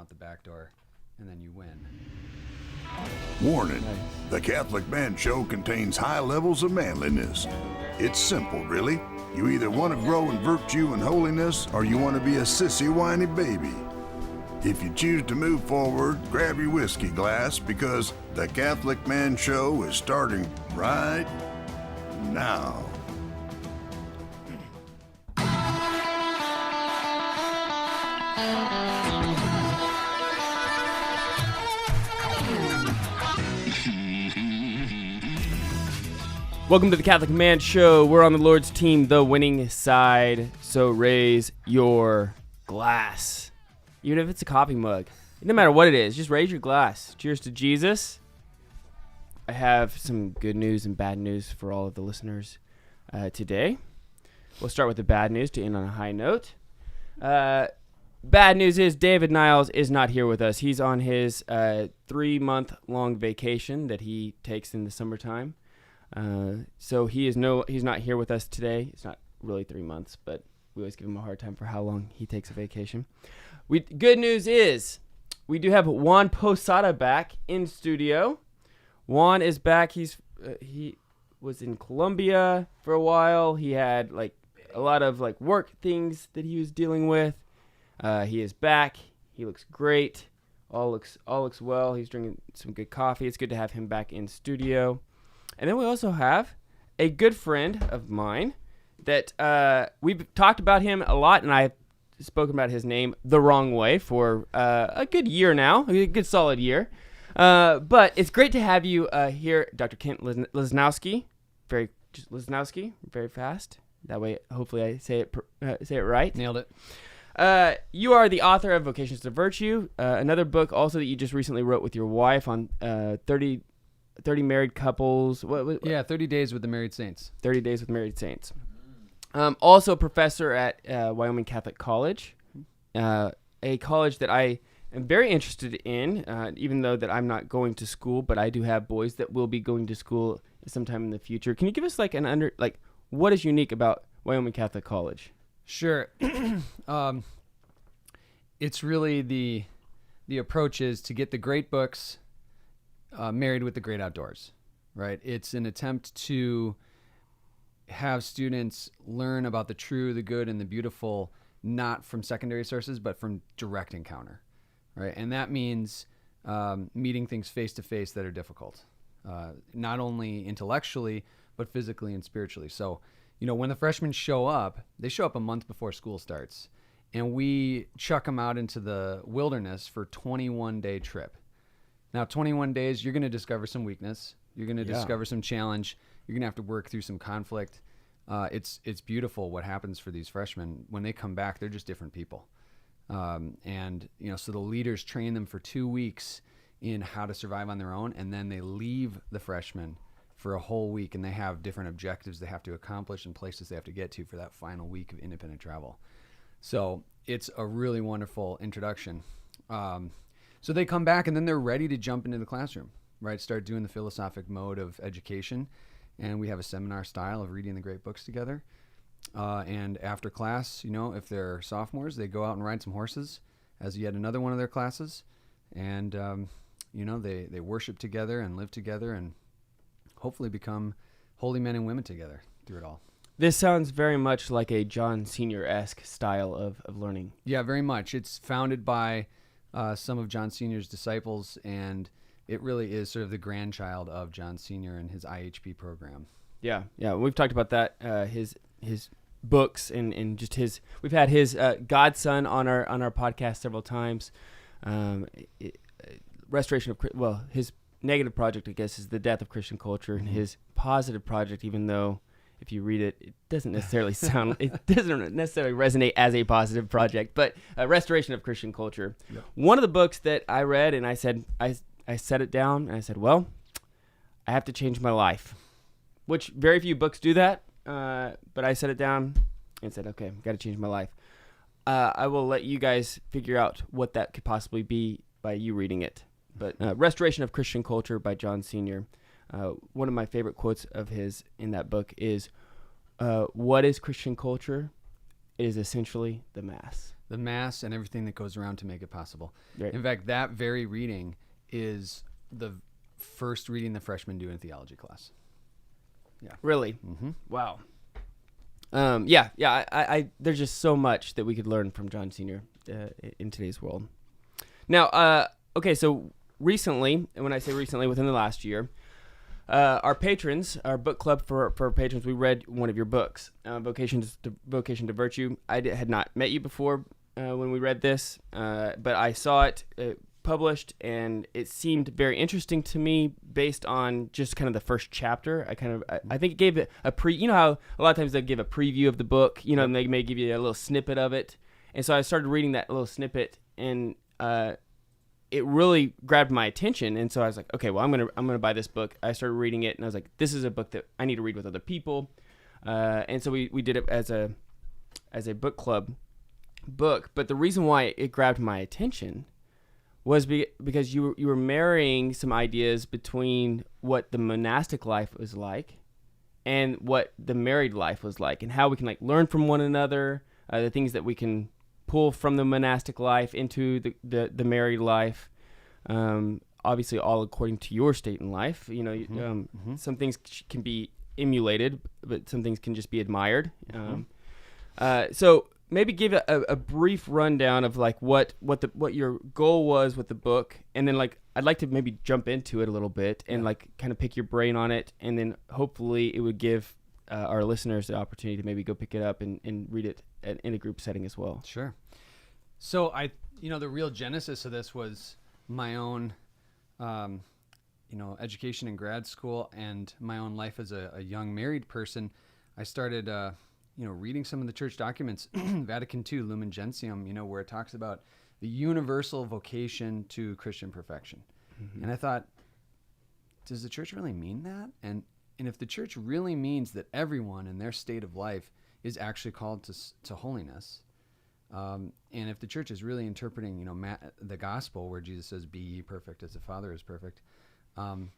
out the back door, and then you win. Warning, the Catholic Man Show contains high levels of manliness. It's simple, really. You either want to grow in virtue and holiness, or you want to be a sissy, whiny baby. If you choose to move forward, grab your whiskey glass, because the Catholic Man Show is starting right now. Welcome to the Catholic Man Show. We're on the Lord's team, the winning side. So raise your glass. Even if it's a coffee mug. No matter what it is, just raise your glass. Cheers to Jesus. I have some good news and bad news for all of the listeners today. We'll start with the bad news to end on a high note. Bad news is David Niles is not here with us. He's on his 3-month-long vacation that he takes in the summertime. So he's not here with us today. It's not really 3 months, but we always give him a hard time for how long he takes a vacation. Good news is we do have Juan Posada back in studio. Juan is back. He was in Colombia for a while. He had a lot of work things that he was dealing with. He is back. He looks great. All looks well. He's drinking some good coffee. It's good to have him back in studio. And then we also have a good friend of mine that we've talked about him a lot, and I've spoken about his name the wrong way for a good year now, a good solid year. But it's great to have you here, Dr. Kent Lasnoski. Lasnoski, very fast. That way, hopefully I say it right. Nailed it. You are the author of Vocations to Virtue, another book also that you just recently wrote with your wife on 30 married couples. 30 Days with the Married Saints. 30 Days with Married Saints. Also a professor at Wyoming Catholic College, a college that I am very interested in, even though that I'm not going to school, but I do have boys that will be going to school sometime in the future. Can you give us what is unique about Wyoming Catholic College? Sure. It's really the approach is to get the great books married with the great outdoors, right? It's an attempt to have students learn about the true, the good, and the beautiful, not from secondary sources, but from direct encounter, right? And that means meeting things face to face that are difficult, not only intellectually, but physically and spiritually. So, when the freshmen show up, they show up a month before school starts, and we chuck them out into the wilderness for a 21-day trip. Now, 21 days, you're going to discover some weakness. You're going to discover some challenge. You're going to have to work through some conflict. It's beautiful what happens for these freshmen. When they come back, they're just different people. So the leaders train them for 2 weeks in how to survive on their own, and then they leave the freshmen for a whole week, and they have different objectives they have to accomplish and places they have to get to for that final week of independent travel. So it's a really wonderful introduction. So they come back, and then they're ready to jump into the classroom, right? Start doing the philosophic mode of education. And we have a seminar style of reading the great books together. And after class, if they're sophomores, they go out and ride some horses as yet another one of their classes. And, they worship together and live together and hopefully become holy men and women together through it all. This sounds very much like a John Senior-esque style of learning. Yeah, very much. It's founded by some of John Senior's disciples, and it really is sort of the grandchild of John Senior and his IHP program. Yeah. We've talked about that, his books and just we've had his godson on our podcast several times. His negative project, I guess, is The Death of Christian Culture, and his positive project, even though if you read it, it doesn't necessarily resonate as a positive project, but Restoration of Christian Culture. Yeah. One of the books that I read, and I set it down, and I said, well, I have to change my life, which very few books do that, but I set it down and said, okay, I've got to change my life. I will let you guys figure out what that could possibly be by you reading it. But Restoration of Christian Culture by John Senior. One of my favorite quotes of his in that book is, what is Christian culture? It is essentially the Mass. the Mass and everything that goes around to make it possible. Right. In fact, that very reading is the first reading the freshmen do in theology class. Yeah. Really? Mm-hmm. Wow. I there's just so much that we could learn from John Sr. In today's world. Now, okay, so recently, and when I say recently, within the last year, our patrons, our book club for patrons, we read one of your books, Vocation to Virtue. I had not met you before when we read this, but I saw it published, and it seemed very interesting to me based on just kind of the first chapter. I think it gave it you know how a lot of times they give a preview of the book, you know, and they may give you a little snippet of it. And so I started reading that little snippet, and it really grabbed my attention. And so I was like, okay, well, I'm gonna buy this book. I started reading it, and I was like, this is a book that I need to read with other people. And so we did it as a book club book. But the reason why it grabbed my attention was because you were marrying some ideas between what the monastic life was like and what the married life was like, and how we can like learn from one another, the things that we can pull from the monastic life into the married life. Obviously, all according to your state in life. You know, some things can be emulated, but some things can just be admired. So maybe give a brief rundown of like what your goal was with the book, and then like I'd like to maybe jump into it a little bit and like kind of pick your brain on it, and then hopefully it would give our listeners the opportunity to maybe go pick it up and read it in a group setting as well. Sure. So the real genesis of this was my own, education in grad school and my own life as a young married person. I started, reading some of the church documents, Vatican II, Lumen Gentium, where it talks about the universal vocation to Christian perfection. And I thought, does the church really mean that? And if the church really means that everyone in their state of life is actually called to holiness, and if the church is really interpreting, the gospel where Jesus says, "Be ye perfect as the Father is perfect," what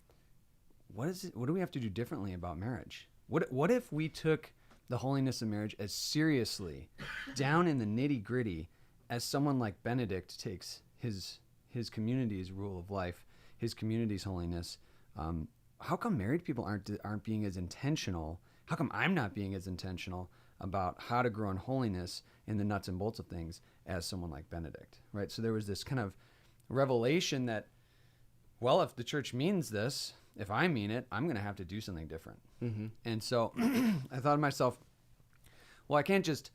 do we have to do differently about marriage? What if we took the holiness of marriage as seriously, down in the nitty gritty, as someone like Benedict takes his community's rule of life, his community's holiness? How come married people aren't being as intentional? How come I'm not being as intentional about how to grow in holiness in the nuts and bolts of things as someone like Benedict, right? So there was this kind of revelation that, well, if the church means this, if I mean it, I'm going to have to do something different. And so I thought to myself, well, I can't just,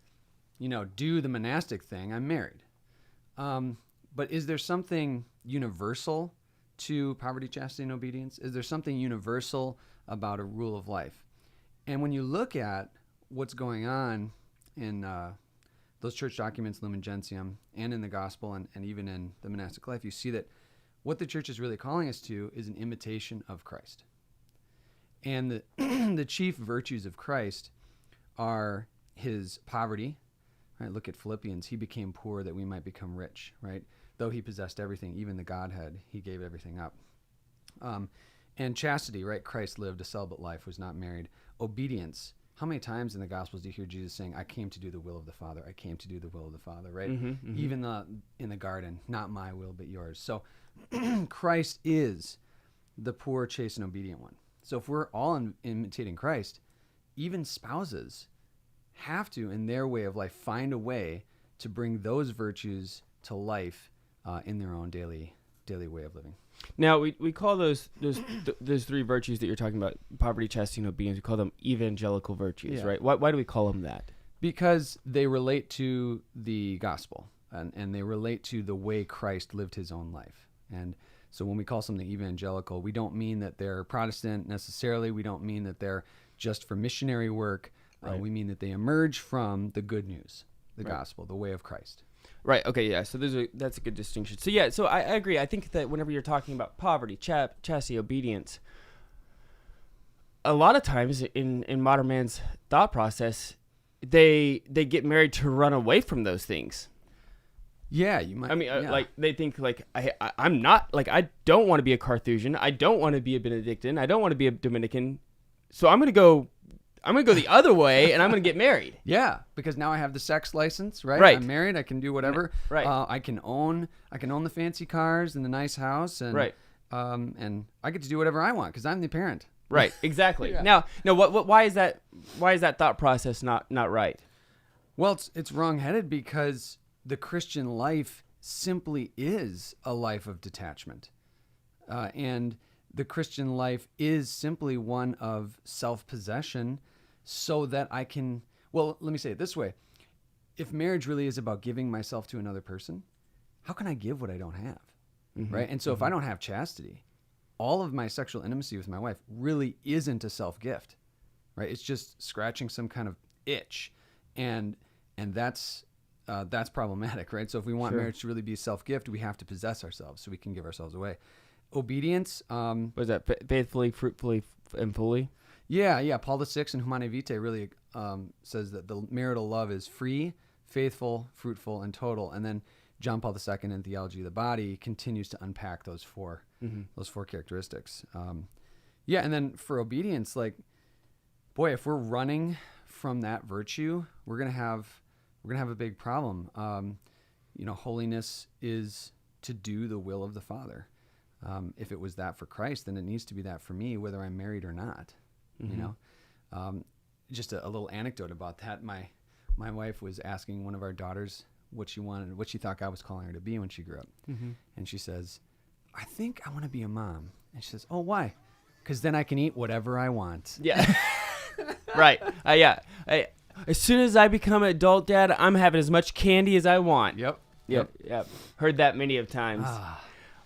do the monastic thing. I'm married. But is there something universal to poverty, chastity, and obedience? Is there something universal about a rule of life? And when you look at what's going on in those church documents, Lumen Gentium, and in the gospel, and even in the monastic life, you see that what the church is really calling us to is an imitation of Christ. And the chief virtues of Christ are his poverty, right? Look at Philippians. He became poor that we might become rich, right? Though he possessed everything, even the Godhead, he gave everything up. And chastity, right? Christ lived a celibate life, was not married. Obedience. How many times in the Gospels do you hear Jesus saying, "I came to do the will of the Father. I came to do the will of the Father," right? Even in the garden, not my will, but yours. So Christ is the poor, chaste, and obedient one. So if we're all imitating Christ, even spouses have to, in their way of life, find a way to bring those virtues to life in their own daily way of living. Now, we call those three virtues that you're talking about, poverty, chastity, and obedience, we call them evangelical virtues, right? Why do we call them that? Because they relate to the gospel, and they relate to the way Christ lived his own life. And so when we call something evangelical, we don't mean that they're Protestant necessarily. We don't mean that they're just for missionary work. Right. We mean that they emerge from the good news, the gospel, the way of Christ. Right. Okay. Yeah. So that's a good distinction. So yeah. So I agree. I think that whenever you're talking about poverty, chastity, obedience, a lot of times in modern man's thought process, they get married to run away from those things. Yeah, you might. I mean, like they think like I'm not like I don't want to be a Carthusian. I don't want to be a Benedictine. I don't want to be a Dominican. So I'm gonna go I'm gonna go the other way, and I'm gonna get married. Yeah, because now I have the sex license, right? Right. I'm married. I can do whatever. Right. I can own the fancy cars and the nice house, and Right. And I get to do whatever I want because I'm the parent. Right. Exactly. Yeah. Now, why is that? Why is that thought process not right? Well, it's wrongheaded because the Christian life simply is a life of detachment, and the Christian life is simply one of self-possession, so that I can. Well, let me say it this way: if marriage really is about giving myself to another person, how can I give what I don't have? Right? And so if I don't have chastity, all of my sexual intimacy with my wife really isn't a self-gift, right? It's just scratching some kind of itch, and that's problematic, right? So if we want marriage to really be a self-gift, we have to possess ourselves so we can give ourselves away. Obedience. What is that? Faithfully, fruitfully, and fully. Yeah. Paul VI in Humanae Vitae really says that the marital love is free, faithful, fruitful, and total. And then John Paul II in Theology of the Body continues to unpack those four characteristics. And then for obedience, like, boy, if we're running from that virtue, we're gonna have a big problem. Holiness is to do the will of the Father. If it was that for Christ, then it needs to be that for me, whether I'm married or not. Just a little anecdote about that. My wife was asking one of our daughters what she thought God was calling her to be when she grew up. And she says, I think I want to be a mom. And she says, oh, why? Because then I can eat whatever I want. Yeah. Right. Yeah. As soon as I become an adult, Dad, I'm having as much candy as I want. Yep. Heard that many of times.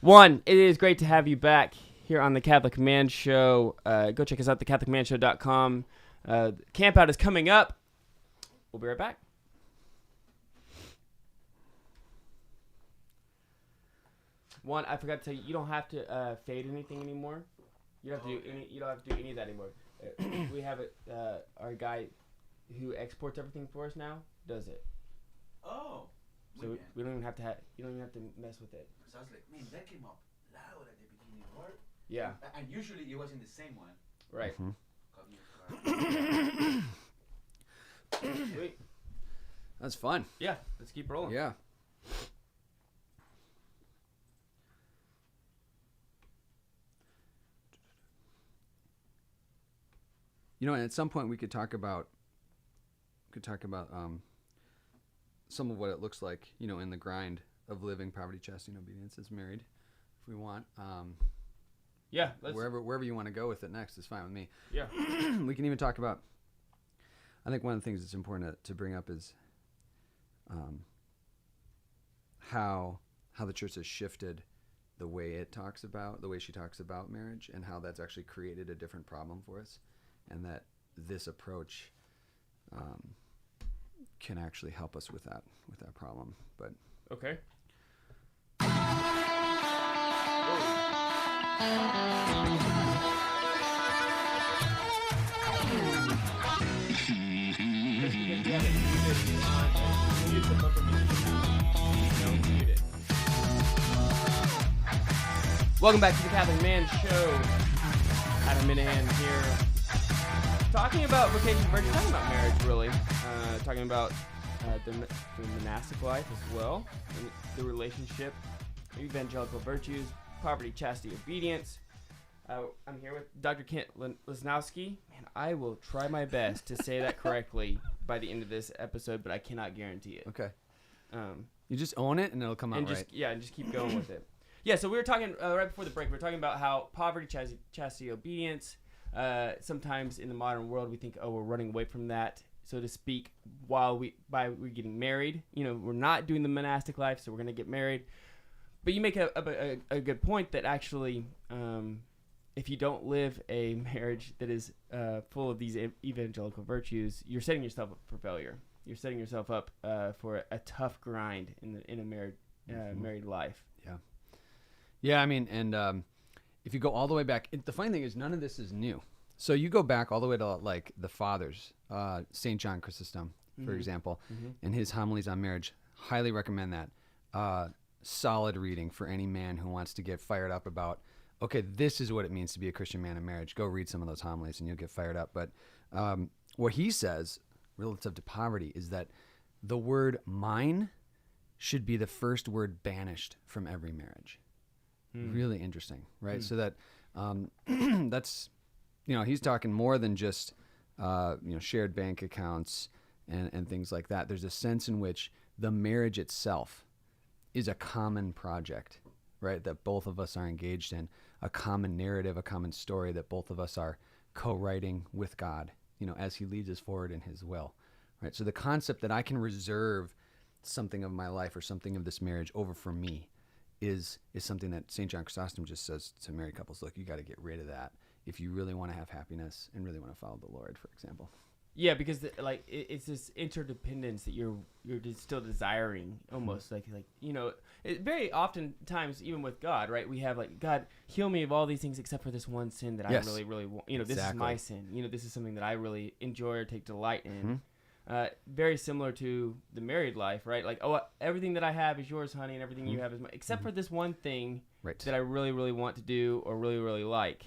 One, it is great to have you back here on the Catholic Man Show. Go check us out, thecatholicmanshow.com. Camp out is coming up. We'll be right back. One, I forgot to tell you, you don't have to fade anything anymore. You don't have to do any. You don't have to do any of that anymore. We have it. Our guy who exports everything for us now does it. Oh. So we don't even have to you don't even have to mess with it. So I was like, man, that came up loud at the beginning. What? Yeah. And usually it was in the same one. Right. Sweet. That's fun. Yeah. Let's keep rolling. Yeah. And at some point we could talk about some of what it looks like, in the grind of living poverty, chastity, and obedience as married, if we want. Yeah. Wherever you want to go with it next is fine with me. Yeah. We can even talk about. I think one of the things that's important to bring up is how the church has shifted the way she talks about marriage, and how that's actually created a different problem for us. And that this approach can actually help us with that problem. But Okay. Welcome back to the Catholic Man Show. Adam Minahan here. Talking about vocation and virtue, talking about marriage, really. Talking about the monastic life as well, and the relationship, evangelical virtues, poverty, chastity, obedience. I'm here with Dr. Kent Lasnoski. Man, I will try my best to say that correctly by the end of this episode, but I cannot guarantee it. okay, you just own it and it'll come out and right. And just keep going with it. Yeah, so we were talking right before the break. We were talking about how poverty, chastity, obedience. Sometimes in the modern world, we think, we're running away from that, so to speak, we're getting married. We're not doing the monastic life, so we're going to get married. But you make a good point that actually, if you don't live a marriage that is full of these evangelical virtues, you're setting yourself up for failure. You're setting yourself up for a tough grind in a married life. Yeah, I mean, and if you go all the way back, the funny thing is none of this is new. So you go back all the way to like the fathers, St. John Chrysostom, for example, and his homilies on marriage. Highly recommend that. Solid reading for any man who wants to get fired up about, okay, this is what it means to be a Christian man in marriage. Go read some of those homilies and you'll get fired up. But what he says relative to poverty is that the word mine should be the first word banished from every marriage. Really interesting, right? So that that's, he's talking more than just, shared bank accounts and things like that. There's a sense in which the marriage itself is a common project, right? That both of us are engaged in, a common narrative, a common story that both of us are co-writing with God, as he leads us forward in his will, right? So the concept that I can reserve something of my life or something of this marriage over for me is something that St. John Chrysostom just says to married couples, look, you got to get rid of that if you really want to have happiness and really want to follow the Lord, for example. Yeah, because it's this interdependence that you're still desiring, almost very often times, even with God, right? We have God, heal me of all these things except for this one sin that Yes. I really, really want. This is Exactly. my sin. This is something that I really enjoy or take delight in. Very similar to the married life, right? Everything that I have is yours, honey, and everything you have is mine, except for this one thing Right. that I really, really want to do or really, really like.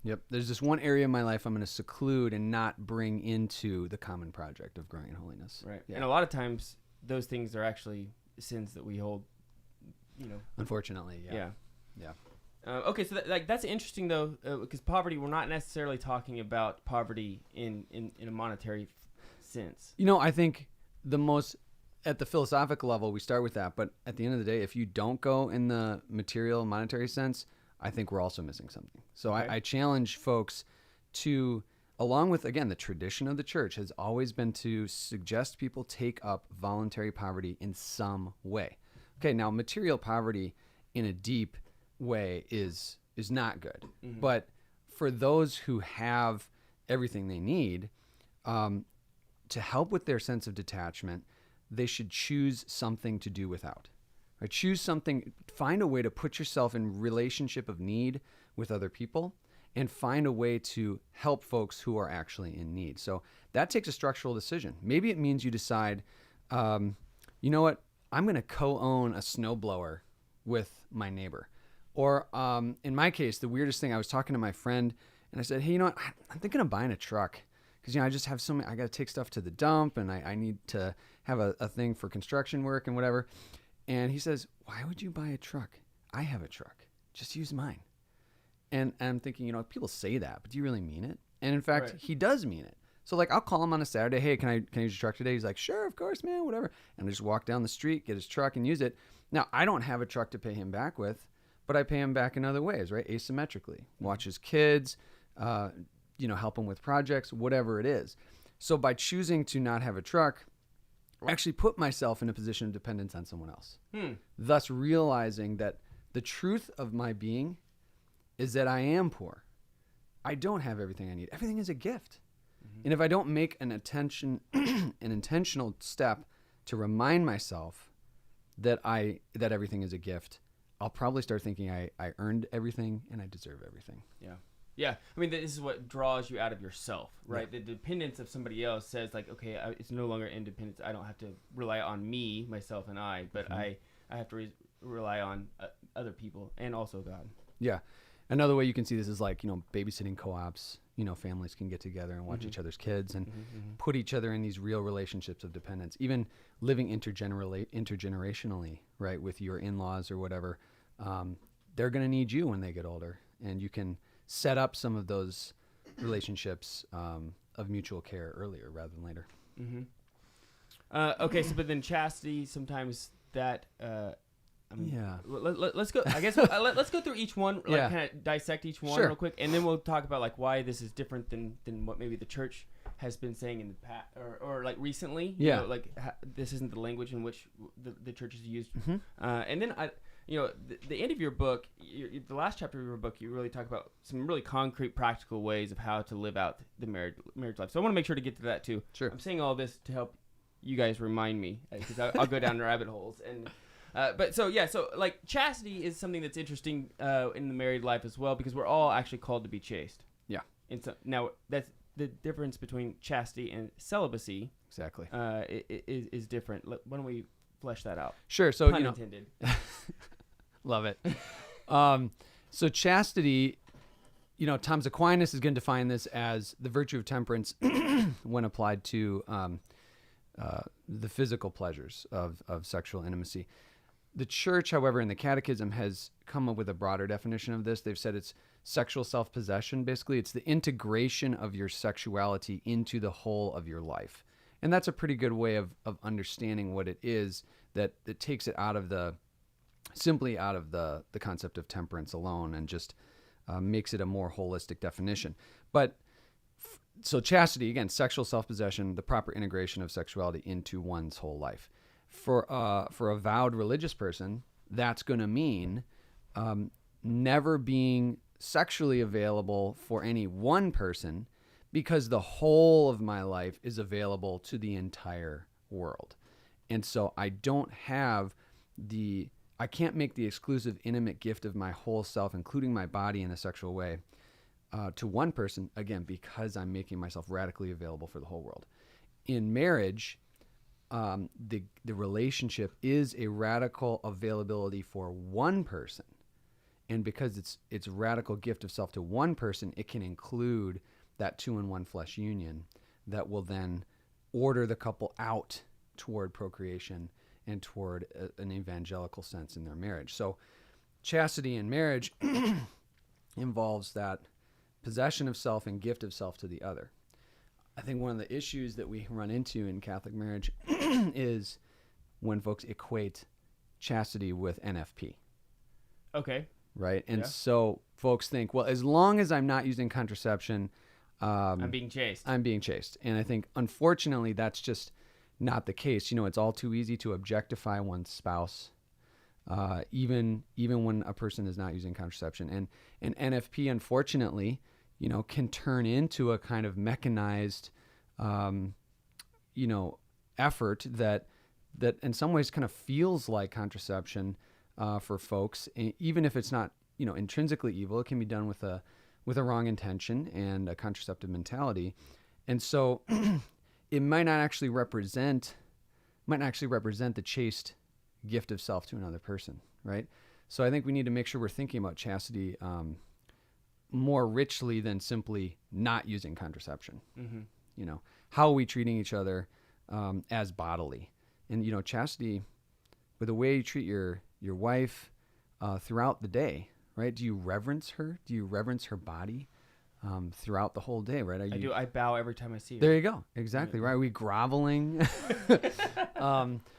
Yep. There's this one area in my life I'm going to seclude and not bring into the common project of growing in holiness. Right. Yeah. And a lot of times those things are actually sins that we hold, Unfortunately, yeah. Yeah. Okay, so that's interesting though, because poverty, we're not necessarily talking about poverty in a monetary sense. I think at the philosophical level, we start with that, but at the end of the day, if you don't go in the material, monetary sense, I think we're also missing something. So Okay. I challenge folks to, along with, again, the tradition of the church has always been to suggest people take up voluntary poverty in some way. Okay, now material poverty in a deep way is not good. Mm-hmm. But for those who have everything they need, to help with their sense of detachment, they should choose something to do without. Right? Choose something, find a way to put yourself in relationship of need with other people and find a way to help folks who are actually in need. So that takes a structural decision. Maybe it means you decide, you know what, I'm going to co-own a snowblower with my neighbor. Or in my case, the weirdest thing, I was talking to my friend and I said, hey, I'm thinking of buying a truck. Because, I just have I got to take stuff to the dump and I need to have a thing for construction work and whatever. And he says, why would you buy a truck? I have a truck. Just use mine. And I'm thinking, people say that, but do you really mean it? And in fact, Right. he does mean it. So I'll call him on a Saturday. Hey, can I use your truck today? He's like, sure, of course, man, whatever. And I just walk down the street, get his truck and use it. Now, I don't have a truck to pay him back with, but I pay him back in other ways, right? Asymmetrically. Watch his kids, help him with projects, whatever it is. So by choosing to not have a truck, I actually put myself in a position of dependence on someone else. Thus realizing that the truth of my being is that I am poor. I don't have everything I need. Everything is a gift. And if I don't make an intentional step to remind myself that everything is a gift, I'll probably start thinking I earned everything and I deserve everything. Yeah. Yeah. I mean, this is what draws you out of yourself, right? Yeah. The dependence of somebody else says okay, it's no longer independence. I don't have to rely on me, myself, and I, but I have to rely on other people and also God. Yeah. Another way you can see this is babysitting co-ops. Families can get together and watch each other's kids and put each other in these real relationships of dependence. Even living intergenerationally, right, with your in-laws or whatever, they're going to need you when they get older. And you can set up some of those relationships of mutual care earlier rather than later. Okay, so but then chastity, sometimes that... yeah. Let's go. I guess let's go through each one, Yeah. kind of dissect each one Sure. real quick, and then we'll talk about why this is different than what maybe the church has been saying in the past or recently. Yeah. This isn't the language in which the church has used. And then the end of your book, the last chapter of your book, you really talk about some really concrete, practical ways of how to live out the marriage life. So I want to make sure to get to that too. Sure. I'm saying all this to help you guys remind me because I'll go down rabbit holes and. So chastity is something that's interesting in the married life as well because we're all actually called to be chaste. Yeah. And so now that's the difference between chastity and celibacy. Exactly. Is different. Why don't we flesh that out? Sure. So Pun intended. love it. So chastity Thomas Aquinas is going to define this as the virtue of temperance when applied to the physical pleasures of sexual intimacy. The church, however, in the Catechism has come up with a broader definition of this. They've said it's sexual self-possession. Basically, it's the integration of your sexuality into the whole of your life. And that's a pretty good way of understanding what it is, that it takes it simply out of the concept of temperance alone and just makes it a more holistic definition. But so chastity, again, sexual self-possession, the proper integration of sexuality into one's whole life. For a vowed religious person, that's going to mean never being sexually available for any one person, because the whole of my life is available to the entire world. And so I can't make the exclusive intimate gift of my whole self, including my body in a sexual way, to one person, again, because I'm making myself radically available for the whole world. In marriage, the relationship is a radical availability for one person. And because it's radical gift of self to one person, it can include that 2-in-1 flesh union that will then order the couple out toward procreation and toward an evangelical sense in their marriage. So chastity in marriage involves that possession of self and gift of self to the other. I think one of the issues that we run into in Catholic marriage is when folks equate chastity with NFP. Okay. Right? And Yeah. so folks think, well, as long as I'm not using contraception, I'm being chaste. I'm being chaste. And I think, unfortunately, that's just not the case. It's all too easy to objectify one's spouse, even when a person is not using contraception. And NFP, unfortunately, can turn into a kind of mechanized, effort that in some ways kind of feels like contraception for folks, even if it's not, intrinsically evil. It can be done with a wrong intention and a contraceptive mentality. And so it might not actually represent the chaste gift of self to another person, right? So I think we need to make sure we're thinking about chastity more richly than simply not using contraception. Mm-hmm. How are we treating each other as bodily? And chastity, with the way you treat your wife throughout the day, right? Do you reverence her? Do you reverence her body throughout the whole day, right? I do. I bow every time I see her. There you go. Exactly, right? Are we groveling,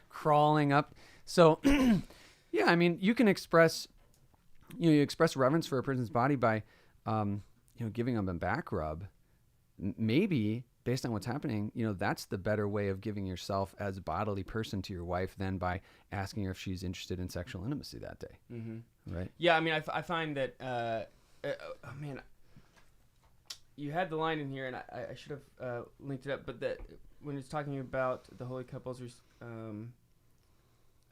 crawling up? So, yeah, I mean, you can express, you express reverence for a person's body by, giving them a back rub. Maybe, based on what's happening, that's the better way of giving yourself as a bodily person to your wife than by asking her if she's interested in sexual intimacy that day. Mm-hmm. Right? Yeah, I mean, I find that, you had the line in here, and I should have linked it up, but that when it's talking about the holy couples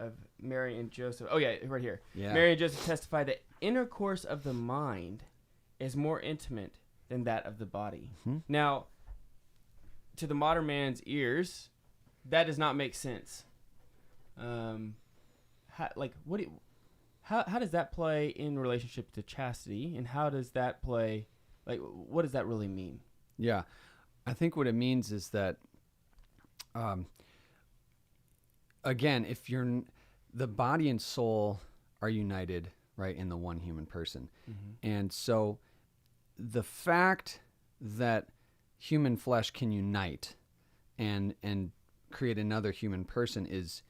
of Mary and Joseph. Oh, yeah, right here. Yeah. Mary and Joseph testify that intercourse of the mind is more intimate than that of the body. Mm-hmm. Now, to the modern man's ears, that does not make sense. How does that play in relationship to chastity, and how does that play? Like, what does that really mean? Yeah, I think what it means is that, again, if the body and soul are united, right, in the one human person. Mm-hmm. And so the fact that human flesh can unite and create another human person is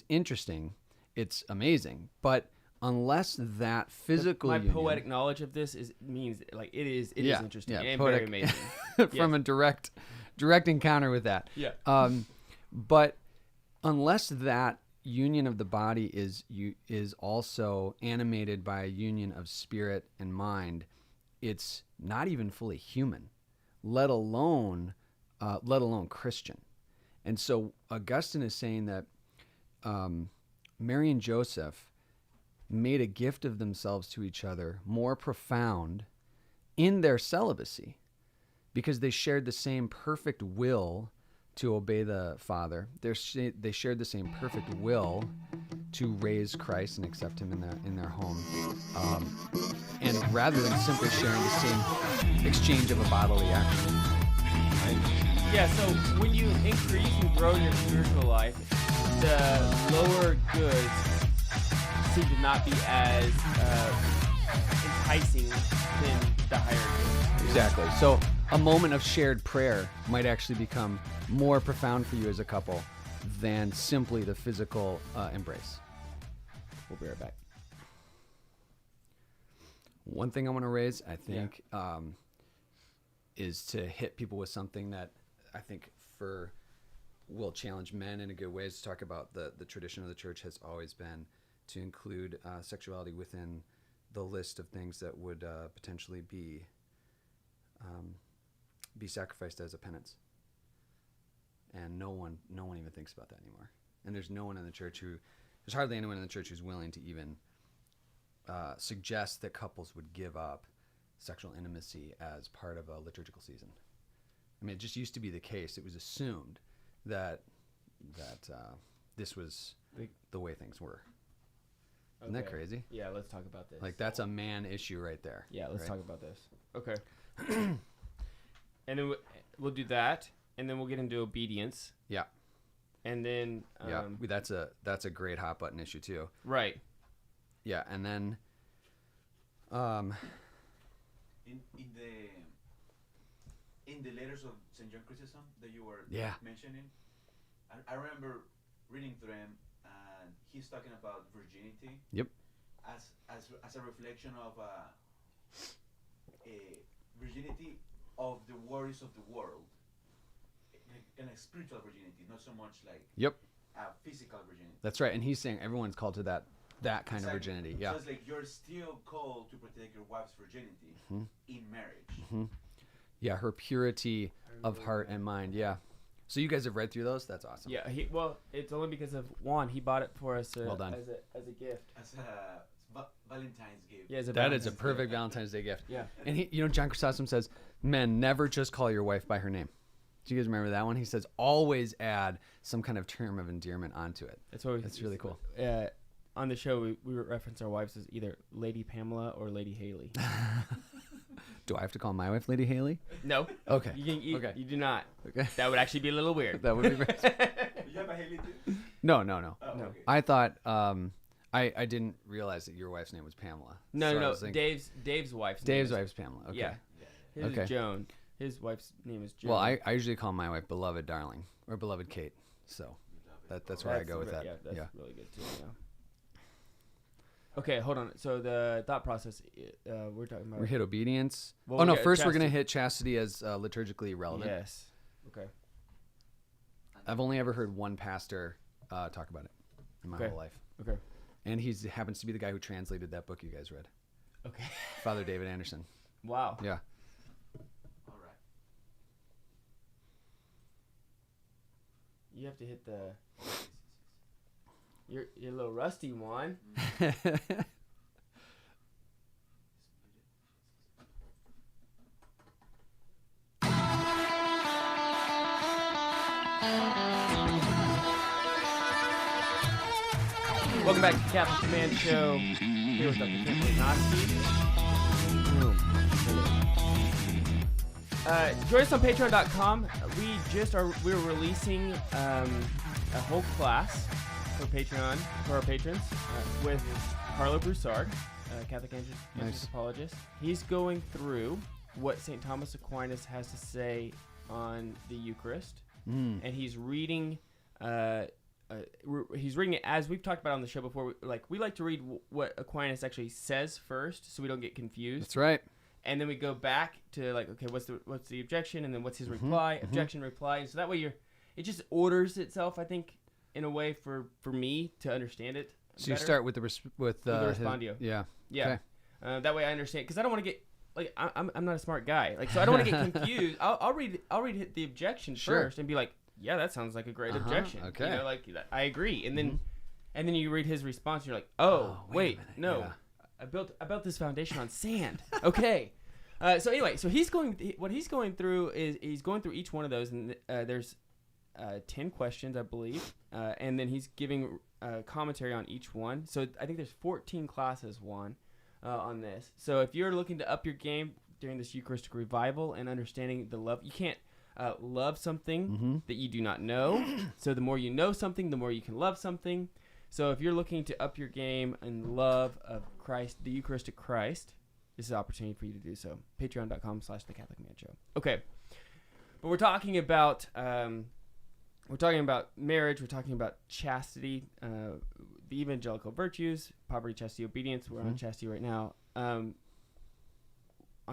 interesting. It's amazing. But unless that physical my union, poetic knowledge of this means like it is interesting and poetic, very amazing from a direct encounter with that. Yeah. But unless that union of the body is also animated by a union of spirit and mind, it's not even fully human, let alone Christian. And so Augustine is saying that Mary and Joseph made a gift of themselves to each other more profound in their celibacy because they shared the same perfect will to obey the Father. They shared the same perfect will to raise Christ and accept him in their home. And rather than simply sharing the same exchange of a bodily action. Yeah, so when you increase and grow your spiritual life, the lower goods seem to not be as enticing than the higher goods. Exactly. So a moment of shared prayer might actually become more profound for you as a couple than simply the physical embrace. We'll be right back. One thing I want to raise, I think, is to hit people with something that I think will challenge men in a good way. Is to talk about the tradition of the church has always been to include sexuality within the list of things that would potentially be sacrificed as a penance. And no one even thinks about that anymore. And there's hardly anyone in the church who's willing to even suggest that couples would give up sexual intimacy as part of a liturgical season. I mean, it just used to be the case. It was assumed that this was the way things were. Isn't that crazy? Yeah, let's talk about this. Like, that's a man issue right there. Yeah, let's right? talk about this. Okay. And then we'll do that, and then we'll get into obedience. Yeah. And then that's a great hot button issue too. Right. Yeah, and then in the letters of St. John Chrysostom that you were mentioning, I remember reading through them, and he's talking about virginity. Yep. As a reflection of a virginity of the worries of the world, and a spiritual virginity, not so much like physical virginity. That's right, and he's saying everyone's called to that kind of virginity. Yeah. So it's like you're still called to protect your wife's virginity in marriage. Mm-hmm. Yeah, her purity of heart and mind. Yeah. So you guys have read through those? That's awesome. Yeah. Well, it's only because of Juan. He bought it for us well done. as a gift. As a Valentine's gift. Yeah, that is a perfect Valentine's Day gift. Yeah. And John Chrysostom says, men, never just call your wife by her name. Do you guys remember that one? He says, always add some kind of term of endearment onto it. That's really cool. On the show, we reference our wives as either Lady Pamela or Lady Haley. Do I have to call my wife Lady Haley? No. Okay. You do not. Okay. That would actually be a little weird. That would be weird. You have a Haley too? No. Oh, No. Okay. I thought I didn't realize that your wife's name was Pamela. No. Dave's wife's name wife's Pamela. Okay. Yeah. His is Joan. His wife's name is Joan. Well, I usually call my wife Beloved Darling or Beloved Kate. So that's where I go with that. Yeah, that's really good too. Yeah. Okay, hold on. So the thought process, we're talking about. We hit obedience. Well, first we're gonna hit chastity as liturgically relevant. Yes. Okay. I've only ever heard one pastor talk about it in my whole life. Okay. And he happens to be the guy who translated that book you guys read. Okay. Father David Anderson. Wow. Yeah. All right. You have to hit the. You're a little rusty, Juan. Welcome back to the Catholic Command Show. Here with Dr. Lasnoski. Join us on Patreon.com. We're releasing a whole class for Patreon for our patrons with Carlo Broussard, Catholic anthropologist. He's going through what St. Thomas Aquinas has to say on the Eucharist, and he's reading. He's reading it as we've talked about on the show before. We like to read what Aquinas actually says first, so we don't get confused. That's right. And then we go back to okay, what's the objection, and then what's his reply? Objection, reply. And so that way it just orders itself, I think, in a way for me to understand it. So better. You start with the respondio. Yeah. Yeah. Okay. That way I understand, because I don't want to get I'm not a smart guy, so I don't want to get confused. I'll read the objection first and be like, yeah, that sounds like a great objection. Okay. I agree, and then you read his response, and you're like, oh wait, no. Yeah. I built this foundation on sand. Okay. So anyway, what he's going through is he's going through each one of those, and there's 10 questions, I believe, and then he's giving commentary on each one. So I think there's 14 classes. on this. So if you're looking to up your game during this Eucharistic revival and understanding the love, you can't love something that you do not know. So the more you know something, the more you can love something. So if you're looking to up your game in love of Christ, the Eucharistic Christ, this is an opportunity for you to do so. Patreon.com/The Catholic Man Show. Okay, but we're talking about marriage. We're talking about chastity, the evangelical virtues, poverty, chastity, obedience. We're on chastity right now. On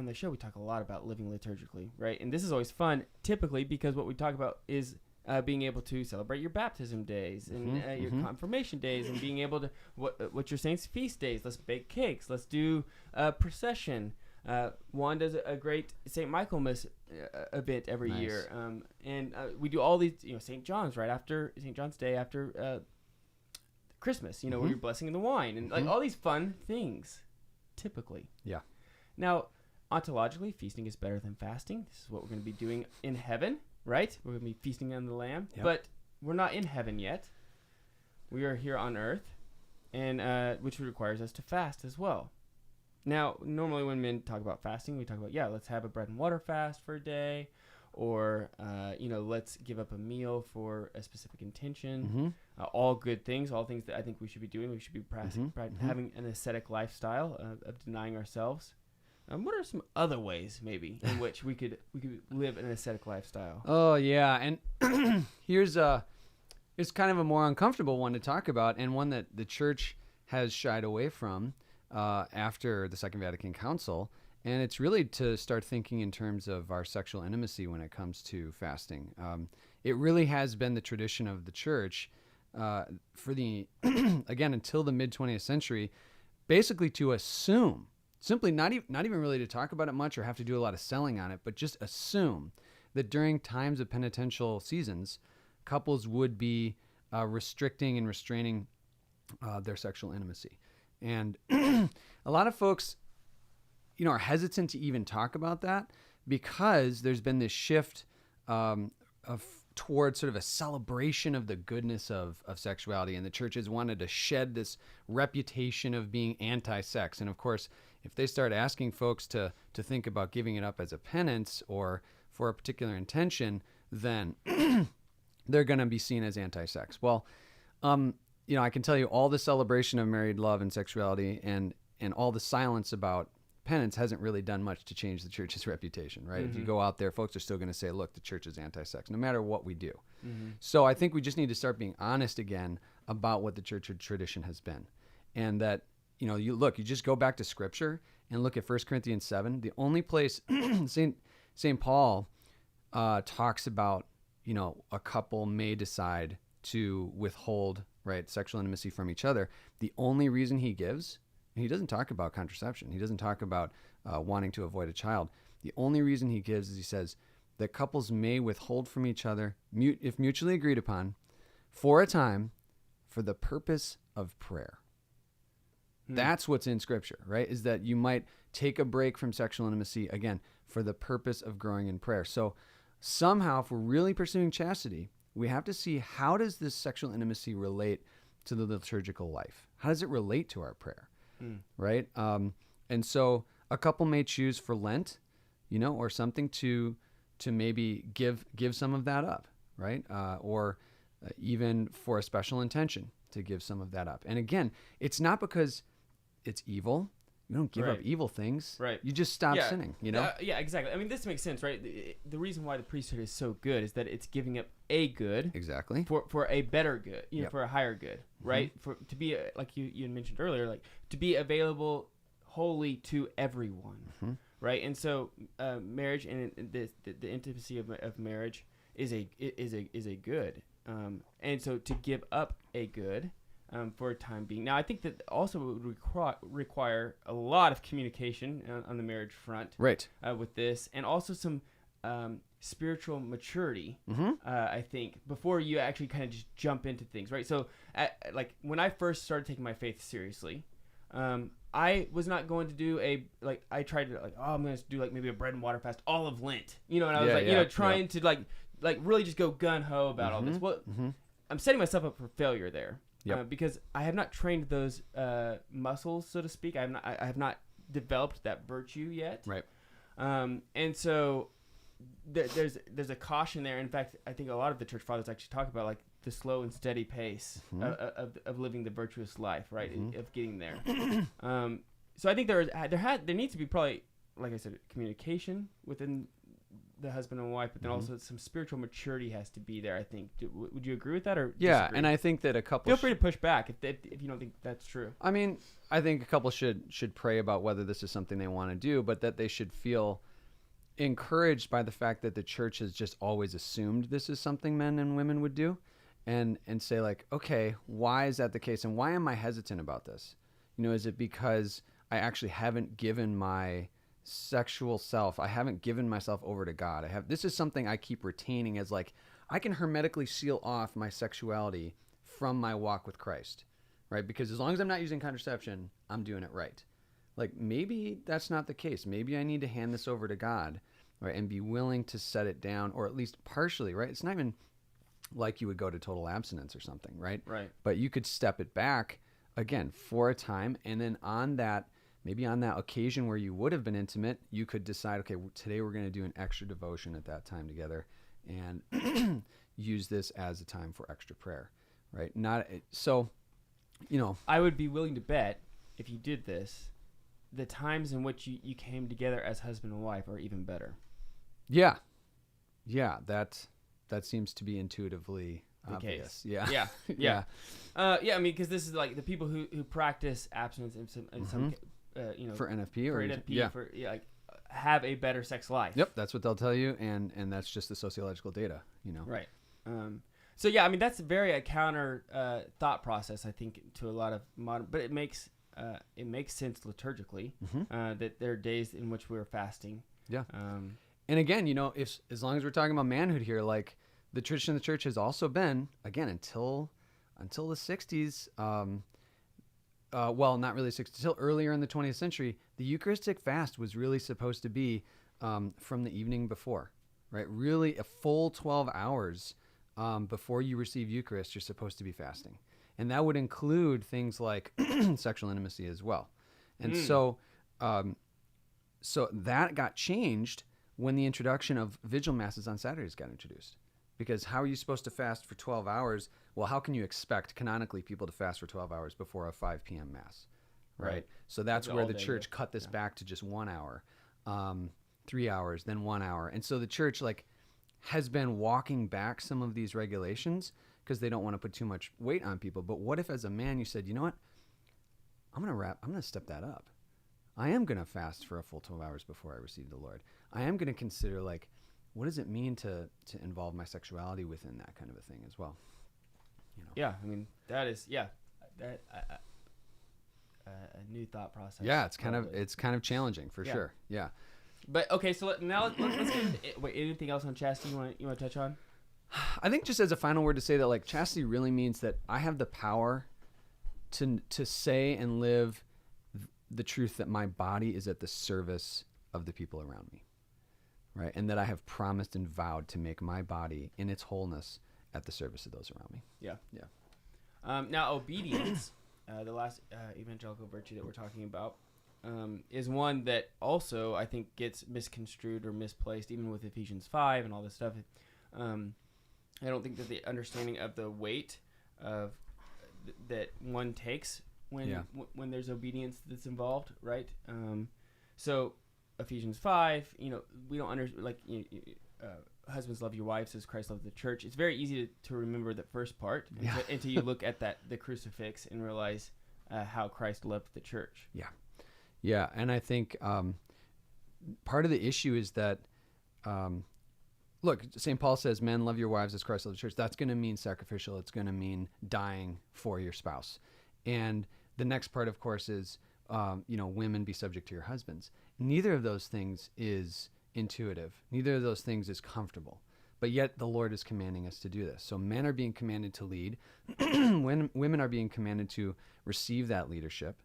the show, we talk a lot about living liturgically, right? And this is always fun, typically, because what we talk about is being able to celebrate your baptism days and your confirmation days, and being able to what's your saints' feast days. Let's bake cakes. Let's do procession. Juan does a great St. Michaelmas event every year, and we do all these. St. John's right after St. John's Day after Christmas. Where you're blessing the wine and like all these fun things. Typically, yeah. Now, ontologically, feasting is better than fasting. This is what we're going to be doing in heaven. Right? We're going to be feasting on the Lamb. Yep. But we're not in heaven yet. We are here on earth, and which requires us to fast as well. Now, normally when men talk about fasting, we talk about, let's have a bread and water fast for a day, or, let's give up a meal for a specific intention. All good things, all things that I think we should be doing. We should be having an ascetic lifestyle of denying ourselves. What are some other ways, maybe, in which we could live an ascetic lifestyle? Oh yeah, and here's kind of a more uncomfortable one to talk about, and one that the Church has shied away from after the Second Vatican Council, and it's really to start thinking in terms of our sexual intimacy when it comes to fasting. It really has been the tradition of the Church for the again until the mid 20th century, basically to assume. Simply not even really to talk about it much or have to do a lot of selling on it, but just assume that during times of penitential seasons, couples would be restricting and restraining their sexual intimacy. And a lot of folks, are hesitant to even talk about that because there's been this shift towards sort of a celebration of the goodness of sexuality, and the Church has wanted to shed this reputation of being anti-sex. And of course, if they start asking folks to think about giving it up as a penance or for a particular intention, then they're going to be seen as anti-sex. Well, I can tell you all the celebration of married love and sexuality and all the silence about penance hasn't really done much to change the Church's reputation, right? If you go out there, folks are still going to say, look, the Church is anti-sex, no matter what we do. So I think we just need to start being honest again about what the Church tradition has been. And that, you just go back to Scripture and look at 1 Corinthians 7. The only place St. Paul talks about, a couple may decide to withhold, right, sexual intimacy from each other. The only reason he gives, and he doesn't talk about contraception. He doesn't talk about wanting to avoid a child. The only reason he gives is he says that couples may withhold from each other, if mutually agreed upon, for a time, for the purpose of prayer. That's what's in Scripture, right? Is that you might take a break from sexual intimacy, again, for the purpose of growing in prayer. So somehow, if we're really pursuing chastity, we have to see, how does this sexual intimacy relate to the liturgical life? How does it relate to our prayer, right? And so a couple may choose for Lent, or something to maybe give some of that up, right? Or even for a special intention to give some of that up. And again, it's not because it's evil. You don't give up evil things. Right. You just stop sinning, yeah, exactly. I mean, this makes sense, right? The reason why the priesthood is so good is that it's giving up a good. Exactly. For a better good, for a higher good, right? To be, like you mentioned earlier, like to be available wholly to everyone, right? And so marriage and the intimacy of marriage is a good. And so to give up a good for a time being. Now, I think that also would require a lot of communication on the marriage front, right? With this, and also some spiritual maturity. I think before you actually kind of just jump into things, right? So, like when I first started taking my faith seriously, I was not going to do I tried to I'm going to do maybe a bread and water fast all of Lent, and I was trying to like really just go gun ho about all this. Well, I'm setting myself up for failure there. Yep. Because I have not trained those muscles, so to speak. I have not developed that virtue yet. Right. And so there's a caution there. In fact, I think a lot of the church fathers actually talk about like the slow and steady pace of living the virtuous life, right? Of getting there. So I think there needs to be probably, like I said, communication within the husband and wife, but then also some spiritual maturity has to be there. I think. Would you agree with that, or yeah? disagree? And I think that a couple feel free to push back if you don't think that's true. I mean, I think a couple should pray about whether this is something they want to do, but that they should feel encouraged by the fact that the church has just always assumed this is something men and women would do, and say like, okay, why is that the case, and why am I hesitant about this? Is it because I actually haven't given my sexual self, I haven't given myself over to God? This is something I keep retaining as like, I can hermetically seal off my sexuality from my walk with Christ, right? Because as long as I'm not using contraception, I'm doing it right. Like, maybe that's not the case. Maybe I need to hand this over to God, right? And be willing to set it down, or at least partially, right? It's not even like you would go to total abstinence or something, right? Right. But you could step it back again for a time, and then maybe on that occasion where you would have been intimate, you could decide, okay, today we're going to do an extra devotion at that time together, and use this as a time for extra prayer, right? I would be willing to bet if you did this, the times in which you came together as husband and wife are even better. Yeah, that seems to be intuitively the obvious. case. Yeah. Yeah. I mean, because this is like the people who practice abstinence in some for NFP like have a better sex life. Yep, that's what they'll tell you, and that's just the sociological data, Right. So yeah, I mean that's very a counter thought process, I think, to a lot of modern, but it makes sense liturgically that there are days in which we're fasting. Yeah. And again, if as long as we're talking about manhood here, like the tradition of the church has also been, again, until the 60s, well, not really 60s, until earlier in the 20th century, the Eucharistic fast was really supposed to be from the evening before, right? Really a full 12 hours before you receive Eucharist, you're supposed to be fasting. And that would include things like sexual intimacy as well. And so that got changed when the introduction of vigil masses on Saturdays got introduced. Because how are you supposed to fast for 12 hours? Well, how can you expect canonically people to fast for 12 hours before a 5 p.m. mass, right? So that's where the church cut this back to just 1 hour, 3 hours, then 1 hour. And so the church has been walking back some of these regulations because they don't want to put too much weight on people. But what if as a man you said, you know what, I'm going to step that up. I am going to fast for a full 12 hours before I receive the Lord. I am going to consider what does it mean to involve my sexuality within that kind of a thing as well? Yeah, I mean that is a new thought process. Yeah, it's kind of challenging for sure. Yeah. But okay, so let's get into, wait, anything else on chastity you want to touch on? I think just as a final word to say that chastity really means that I have the power to say and live the truth that my body is at the service of the people around me, right? And that I have promised and vowed to make my body in its wholeness at the service of those around me. Yeah. Now, obedience, the last evangelical virtue that we're talking about, is one that also I think gets misconstrued or misplaced, even with Ephesians 5 and all this stuff. I don't think that the understanding of the weight of that one takes when there's obedience that's involved, right? So Ephesians 5, we don't understand, husbands love your wives as Christ loved the church. It's very easy to remember the first part until you look at the crucifix and realize how Christ loved the church. Yeah, and I think part of the issue is that, look, St. Paul says, men, love your wives as Christ loved the church. That's going to mean sacrificial. It's going to mean dying for your spouse. And the next part, of course, is, women be subject to your husbands. Neither of those things is intuitive. Neither of those things is comfortable. But yet the Lord is commanding us to do this. So men are being commanded to lead. Women are being commanded to receive that leadership.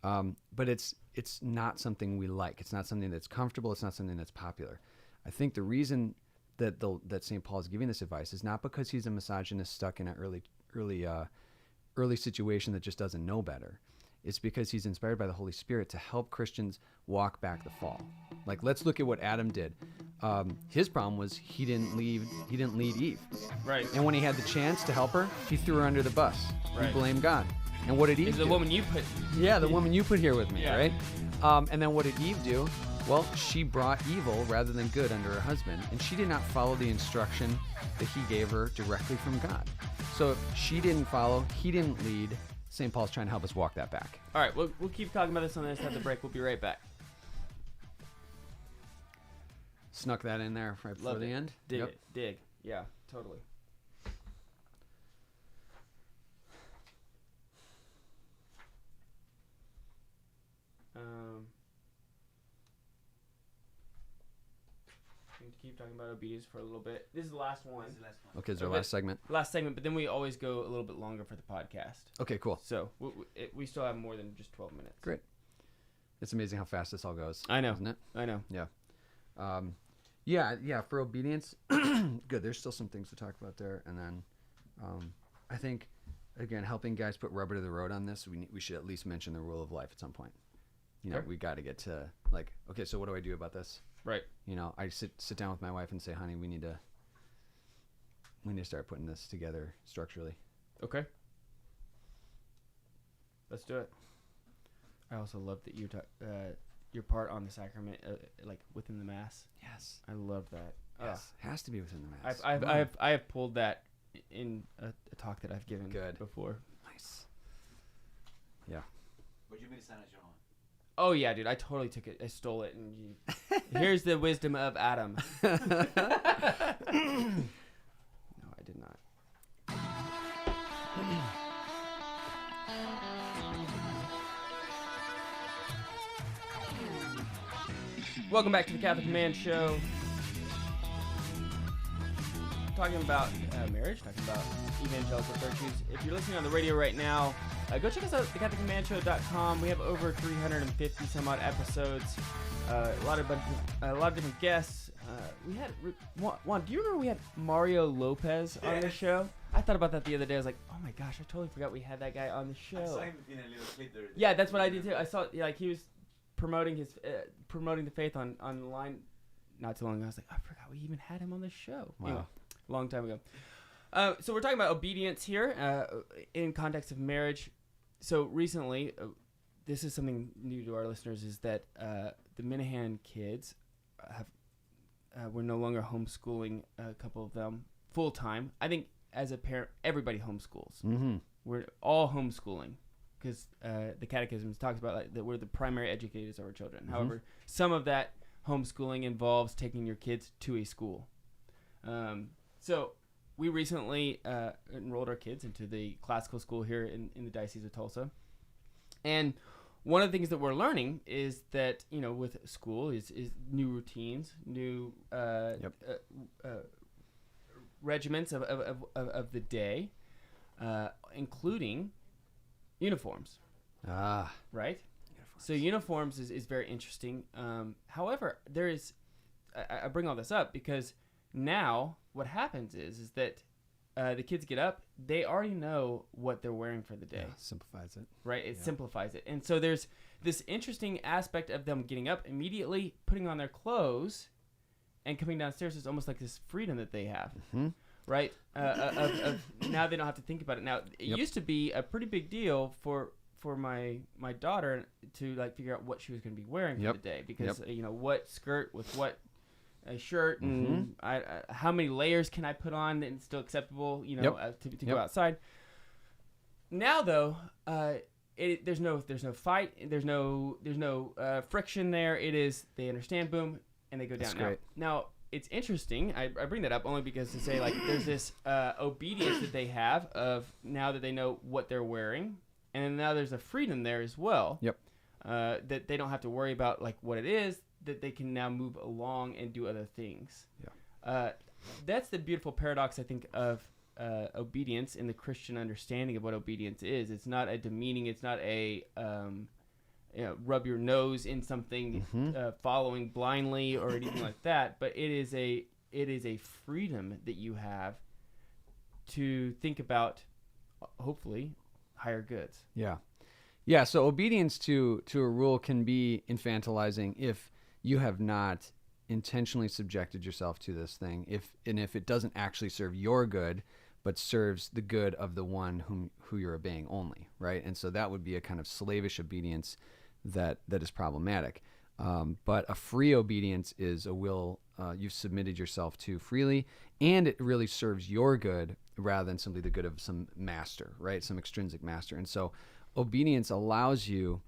But it's not something we like. It's not something that's comfortable. It's not something that's popular. I think the reason that St. Paul is giving this advice is not because he's a misogynist stuck in an early early situation that just doesn't know better. It's because he's inspired by the Holy Spirit to help Christians walk back the fall. Like, let's look at what Adam did. His problem was he didn't lead Eve. Right. And when he had the chance to help her, he threw her under the bus. Right. He blamed God. And what did Eve Is do? the woman you put? Yeah, the woman you put here with me, Yeah. right? And then what did Eve do? Well, she brought evil rather than good under her husband, and she did not follow the instruction that he gave her directly from God. So if she didn't follow, he didn't lead. St. Paul's trying to help us walk that back. All right, we'll keep talking about this on the other side of the break. We'll be right back. Snuck that in there right before Love the it. end. Dig Yep. it. Dig. Yeah, totally. We can keep talking about obedience for a little bit. This is the last one. Okay, is our last segment? Last segment, but then we always go a little bit longer for the podcast. Okay, cool. So we still have more than just 12 minutes. Great. It's amazing how fast this all goes. I know. Isn't it? I know. Yeah. Yeah, for obedience, good. There's still some things to talk about there. And then I think, again, helping guys put rubber to the road on this, we should at least mention the rule of life at some point. You know, Okay. we got to get to, like, okay, so what do I do about this? Right. You know, I sit down with my wife and say, honey, we need to start putting this together structurally. Okay. Let's do it. I also love that your part on the sacrament, like within the mass. Yes. I love that. Yes. Has to be within the mass. I have pulled that in a talk that I've given before. Nice. Yeah. But you made it sound as your own. Oh yeah, dude! I totally took it. I stole it, and here's the wisdom of Adam. No, I did not. Welcome back to the Catholic Man Show. Talking about marriage, talking about evangelical virtues. If you're listening on the radio right now, go check us out at thecatholicmanshow.com. We have over 350 some odd episodes. A lot of different guests. We had Juan. Do you remember we had Mario Lopez on the show? I thought about that the other day. I was like, oh my gosh, I totally forgot we had that guy on the show. I saw him in a little clip there. Yeah, that's what I did too. I saw like he was promoting the faith online not too long ago. I was like, I forgot we even had him on the show. Wow. Anyway, a long time ago. So we're talking about obedience here in context of marriage. So recently, this is something new to our listeners, is that the Minahan kids we're no longer homeschooling a couple of them full time. I think as a parent, everybody homeschools. Mm-hmm. We're all homeschooling because the Catechism talks about that we're the primary educators of our children. Mm-hmm. However, some of that homeschooling involves taking your kids to a school. So we recently enrolled our kids into the classical school here in the Diocese of Tulsa. And one of the things that we're learning is that, you know, with school is new routines, new regiments of the day, including uniforms. Ah. Right? So uniforms is very interesting. However, there is, I bring all this up because now what happens is that the kids get up, they already know what they're wearing for the day. Yeah, simplifies it. Right? It simplifies it. And so there's this interesting aspect of them getting up immediately, putting on their clothes, and coming downstairs. Is almost like this freedom that they have. Mm-hmm. Right? Of now they don't have to think about it. Now, it used to be a pretty big deal for my daughter to like figure out what she was going to be wearing for the day, because you know, what skirt with what a shirt, and how many layers can I put on and still acceptable, you know, to go outside. Now though, there's no fight, there's no friction there. It is, they understand, boom, and they go down. That's great. Now it's interesting. I bring that up only because to say, like, there's this obedience that they have of now that they know what they're wearing, and now there's a freedom there as well. Yep. That they don't have to worry about like what it is, that they can now move along and do other things. Yeah. That's the beautiful paradox, I think, of obedience in the Christian understanding of what obedience is. It's not a demeaning. It's not a rub your nose in something, following blindly or anything like that. But it is a freedom that you have to think about, hopefully, higher goods. Yeah. Yeah. So obedience to a rule can be infantilizing if you have not intentionally subjected yourself to this thing. If it doesn't actually serve your good, but serves the good of the one who you're obeying only, right? And so that would be a kind of slavish obedience that is problematic. But a free obedience is a will you've submitted yourself to freely, and it really serves your good rather than simply the good of some master, right? Some extrinsic master. And so obedience allows you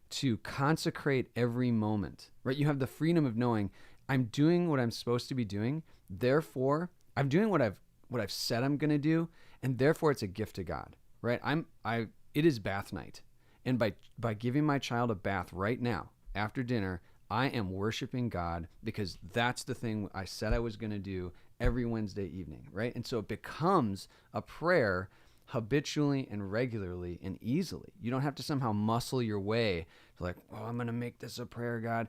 to consecrate every moment, right? You have the freedom of knowing I'm doing what I'm supposed to be doing. Therefore, I'm doing what I've said I'm going to do, and therefore it's a gift to God, right? It is bath night. And by giving my child a bath right now after dinner, I am worshiping God because that's the thing I said I was going to do every Wednesday evening, right? And so it becomes a prayer habitually and regularly and easily. You don't have to somehow muscle your way to like, oh, I'm going to make this a prayer, God.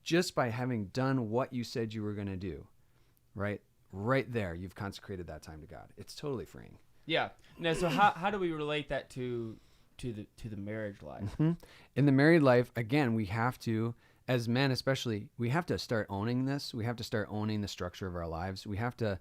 Just by having done what you said you were going to do, right? Right there, you've consecrated that time to God. It's totally freeing. Yeah. Now, so how do we relate that to the marriage life? Mm-hmm. In the married life, again, we have to, as men especially, we have to start owning this. We have to start owning the structure of our lives. We have to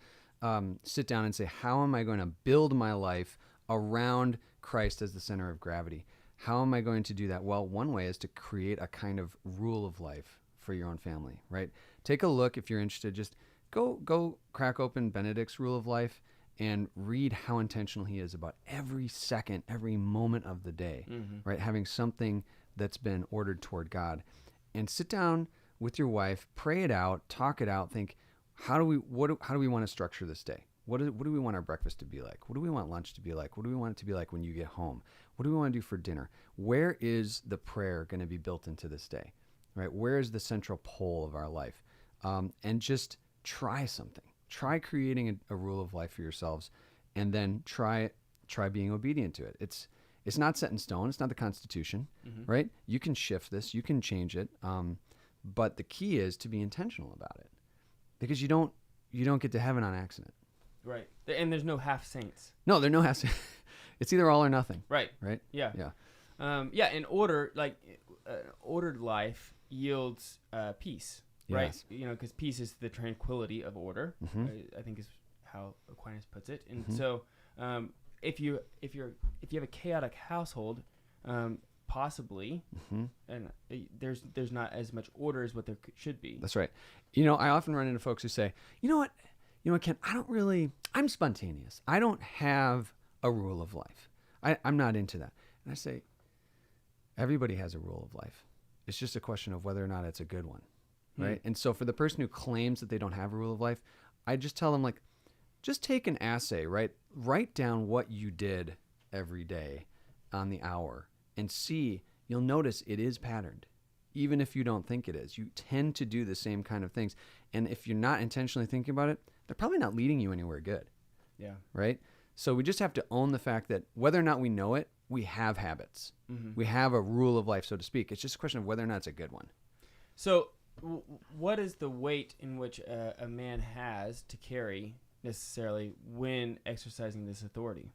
sit down and say, how am I going to build my life around Christ as the center of gravity? How am I going to do that? Well, one way is to create a kind of rule of life for your own family, right? Take a look if you're interested. Just go crack open Benedict's Rule of Life and read how intentional he is about every second, every moment of the day, right? Having something that's been ordered toward God. And sit down with your wife, pray it out, talk it out, think, how do we want to structure this day? What do we want our breakfast to be like? What do we want lunch to be like? What do we want it to be like when you get home? What do we want to do for dinner? Where is the prayer going to be built into this day? Right? Where is the central pole of our life? And just try something. Try creating a rule of life for yourselves, and then try being obedient to it. It's not set in stone. It's not the Constitution, right? You can shift this. You can change it. But the key is to be intentional about it, because you don't get to heaven on accident. Right. And there's no half saints. No, there are no half saints. It's either all or nothing. Right. Right. Yeah. Yeah. In ordered life yields peace. Right, Yes. Because peace is the tranquility of order. I think is how Aquinas puts it. And so, if you have a chaotic household, possibly, and there's not as much order as what there should be. That's right. I often run into folks who say, you know what, Ken, I'm spontaneous. I don't have a rule of life. I'm not into that. And I say, everybody has a rule of life. It's just a question of whether or not it's a good one. Right. And so for the person who claims that they don't have a rule of life, I just tell them, like, just take an assay, right? Write down what you did every day on the hour and see, you'll notice it is patterned. Even if you don't think it is, you tend to do the same kind of things. And if you're not intentionally thinking about it, they're probably not leading you anywhere good. Yeah. Right. So we just have to own the fact that whether or not we know it, we have habits. We have a rule of life, so to speak. It's just a question of whether or not it's a good one. So, what is the weight in which a man has to carry necessarily when exercising this authority?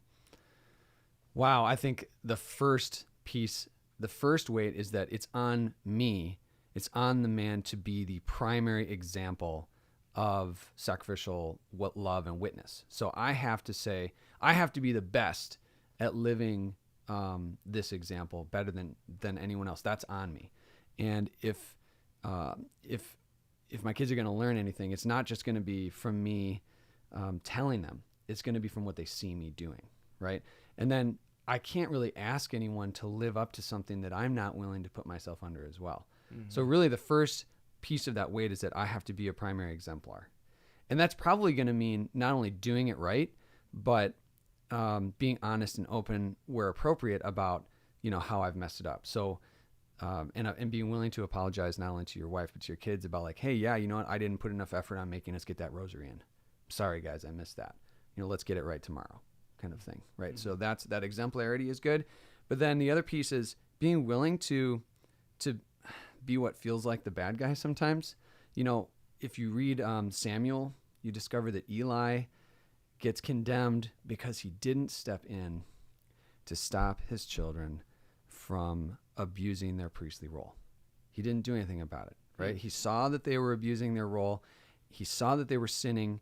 Wow, I think the first weight is that it's on me, it's on the man to be the primary example of sacrificial love and witness. So I have to be the best at living this example better than anyone else. That's on me. And if my kids are going to learn anything, it's not just going to be from me telling them. It's going to be from what they see me doing, right? And then I can't really ask anyone to live up to something that I'm not willing to put myself under as well. So really the first piece of that weight is that I have to be a primary exemplar. And that's probably going to mean not only doing it right, but being honest and open where appropriate about, how I've messed it up. So and being willing to apologize not only to your wife, but to your kids about, like, hey, yeah, you know what? I didn't put enough effort on making us get that rosary in. Sorry, guys, I missed that. Let's get it right tomorrow, kind of thing, right? So that exemplarity is good. But then the other piece is being willing to be what feels like the bad guy sometimes. If you read Samuel, you discover that Eli gets condemned because he didn't step in to stop his children from abusing their priestly role. He didn't do anything about it, right? He saw that they were abusing their role. He saw that they were sinning,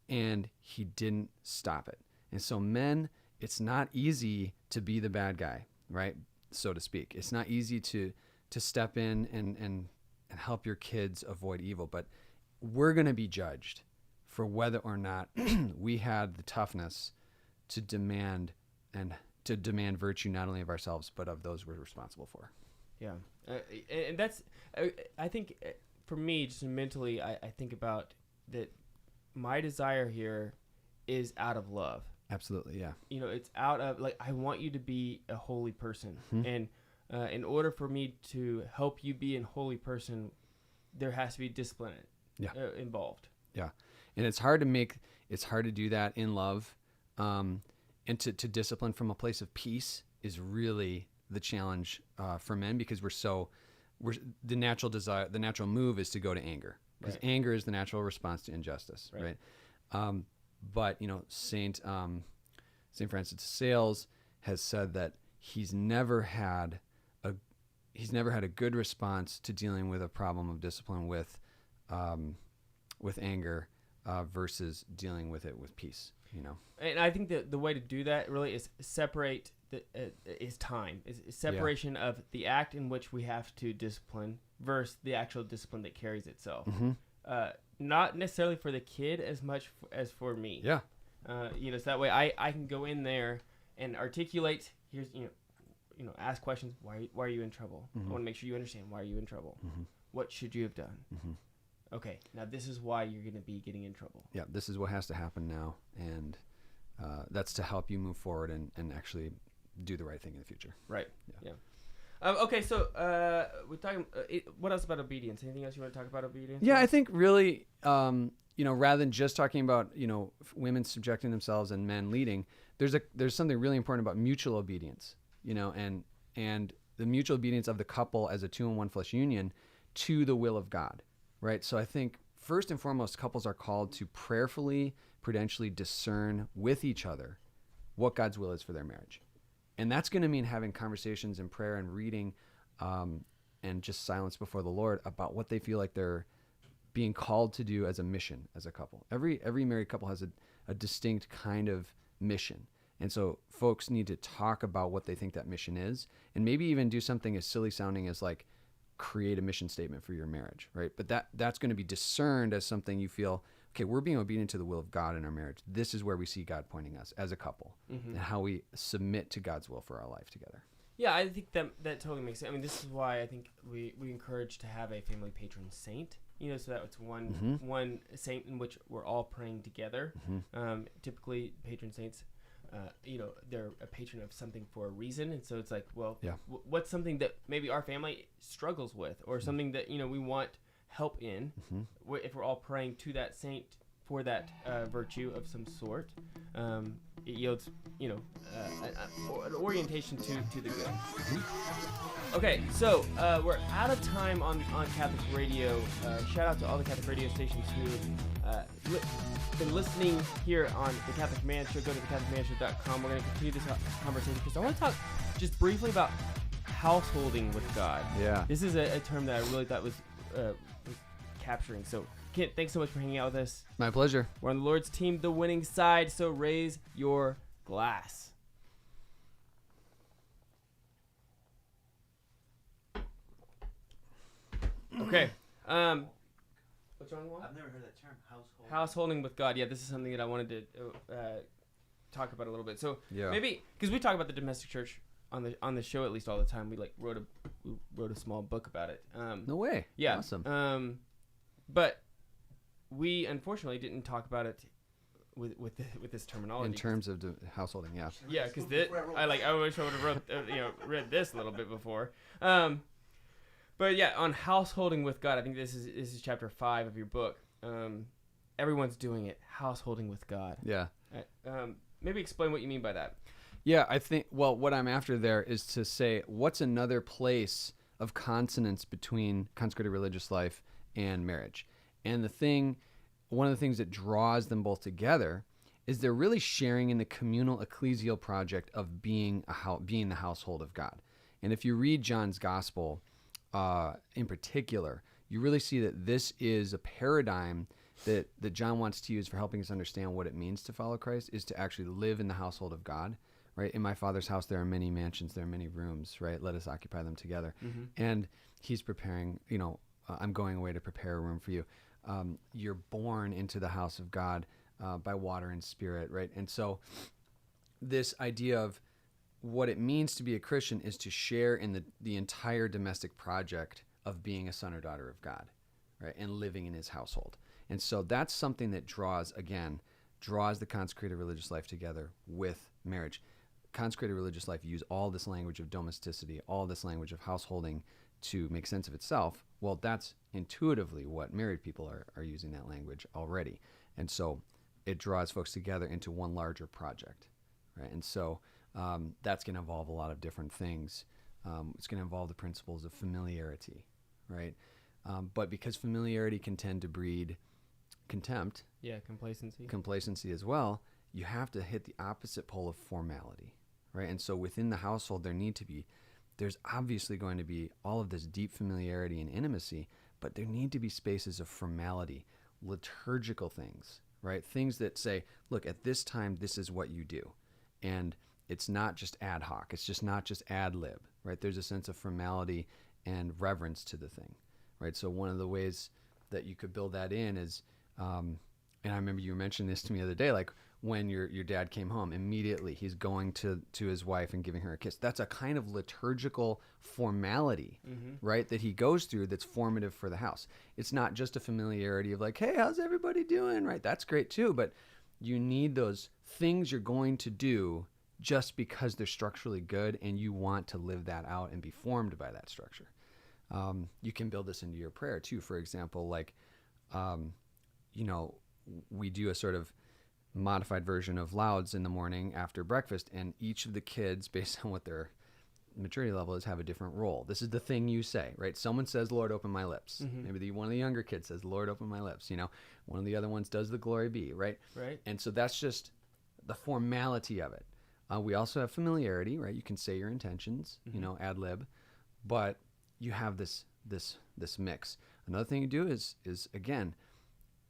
and he didn't stop it. And so men, it's not easy to be the bad guy, right? So to speak. It's not easy to step in and help your kids avoid evil, but we're going to be judged for whether or not we had the toughness to demand virtue not only of ourselves but of those we're responsible for. Yeah, and that's I think for me, just mentally, I think about that. My desire here is out of love. Absolutely, yeah. It's out of I want you to be a holy person, and in order for me to help you be a holy person, there has to be discipline involved. Yeah, and it's hard to do that in love, and to discipline from a place of peace is really the challenge for men, because the natural move is to go to anger, because anger is the natural response to injustice, right? But Saint Francis de Sales has said that he's never had a good response to dealing with a problem of discipline with anger versus dealing with it with peace. And I think that the way to do that really is separate is time. Is separation of the act in which we have to discipline versus the actual discipline that carries itself. Not necessarily for the kid as much as for me. Yeah. So that way I can go in there and articulate. Here's ask questions. Why are you in trouble? I want to make sure you understand why are you in trouble. What should you have done? Okay, now this is why you're going to be getting in trouble. Yeah, this is what has to happen now, and that's to help you move forward and actually do the right thing in the future. Right. Yeah. Okay, so we're talking. What else about obedience? Anything else you want to talk about obedience? Yeah, I think really, rather than just talking about women subjecting themselves and men leading, there's something really important about mutual obedience. And the mutual obedience of the couple as a 2-in-1 flesh union to the will of God. Right. So I think first and foremost, couples are called to prayerfully, prudentially discern with each other what God's will is for their marriage. And that's going to mean having conversations in prayer and reading and just silence before the Lord about what they feel like they're being called to do as a mission as a couple. Every married couple has a distinct kind of mission. And so folks need to talk about what they think that mission is, and maybe even do something as silly sounding as create a mission statement for your marriage, right? But that's going to be discerned as something you feel, okay, we're being obedient to the will of God in our marriage. This is where we see God pointing us as a couple, and how we submit to God's will for our life together. Yeah, I think that totally makes sense. I mean, this is why I think we encourage to have a family patron saint, so that it's one saint in which we're all praying together. Typically, patron saints, they're a patron of something for a reason. And so it's what's something that maybe our family struggles with, or something that, we want help in, if we're all praying to that saint for that virtue of some sort, it yields, an orientation to the good. Okay, so we're out of time on Catholic radio. Shout out to all the Catholic radio stations who been listening here on the Catholic Man Show. Go to thecatholicmanshow.com. We're going to continue this conversation because I want to talk just briefly about householding with God. Yeah. This is a term that I really thought was capturing. So, Kent, thanks so much for hanging out with us. My pleasure. We're on the Lord's team, the winning side, so raise your glass. Okay. What's wrong, Juan? I've never heard that term, householding with God. Yeah, this is something that I wanted to talk about a little bit. So maybe because we talk about the domestic church on the show at least all the time. We wrote a small book about it. No way. Yeah. Awesome. But we unfortunately didn't talk about it with this terminology in terms of householding. Yeah. Yeah, because I wish I would have read this a little bit before. But yeah, on householding with God, I think this is chapter 5 of your book. Everyone's doing it. Householding with God. Yeah. Maybe explain what you mean by that. Yeah, I think, what I'm after there is to say, what's another place of consonance between consecrated religious life and marriage? And one of the things that draws them both together is they're really sharing in the communal ecclesial project of being the household of God. And if you read John's gospel in particular, you really see that this is a paradigm that John wants to use for helping us understand what it means to follow Christ, is to actually live in the household of God, right? In my Father's house, there are many mansions, there are many rooms, right? Let us occupy them together. And he's preparing, I'm going away to prepare a room for you. You're born into the house of God by water and spirit, right? And so this idea of what it means to be a Christian is to share in the entire domestic project of being a son or daughter of God, right? And living in his household. And so that's something that draws the consecrated religious life together with marriage. Consecrated religious life use all this language of domesticity, all this language of householding to make sense of itself. Well, that's intuitively what married people are using that language already. And so it draws folks together into one larger project, right? And so that's going to involve a lot of different things. It's going to involve the principles of familiarity, right? But because familiarity can tend to breed contempt, complacency as well, you have to hit the opposite pole of formality, right? And so within the household, there's obviously going to be all of this deep familiarity and intimacy, but there need to be spaces of formality, liturgical things, right? Things that say, look, at this time, this is what you do. And it's not just ad hoc. It's just not just ad lib, right? There's a sense of formality and reverence to the thing, right? So one of the ways that you could build that in is, and I remember you mentioned this to me the other day, like when your dad came home, immediately he's going to his wife and giving her a kiss. That's a kind of liturgical formality, right, that he goes through that's formative for the house. It's not just a familiarity of like, hey, how's everybody doing, right? That's great too, but you need those things you're going to do just because they're structurally good and you want to live that out and be formed by that structure. You can build this into your prayer too. For example, like, we do a sort of modified version of Louds in the morning after breakfast, and each of the kids, based on what their maturity level is, have a different role. This is the thing you say, right? Someone says, Lord, open my lips. Maybe one of the younger kids says, Lord, open my lips. One of the other ones does the glory be, right? Right. And so that's just the formality of it. We also have familiarity, right? You can say your intentions, ad lib, but you have this mix. Another thing you do is again,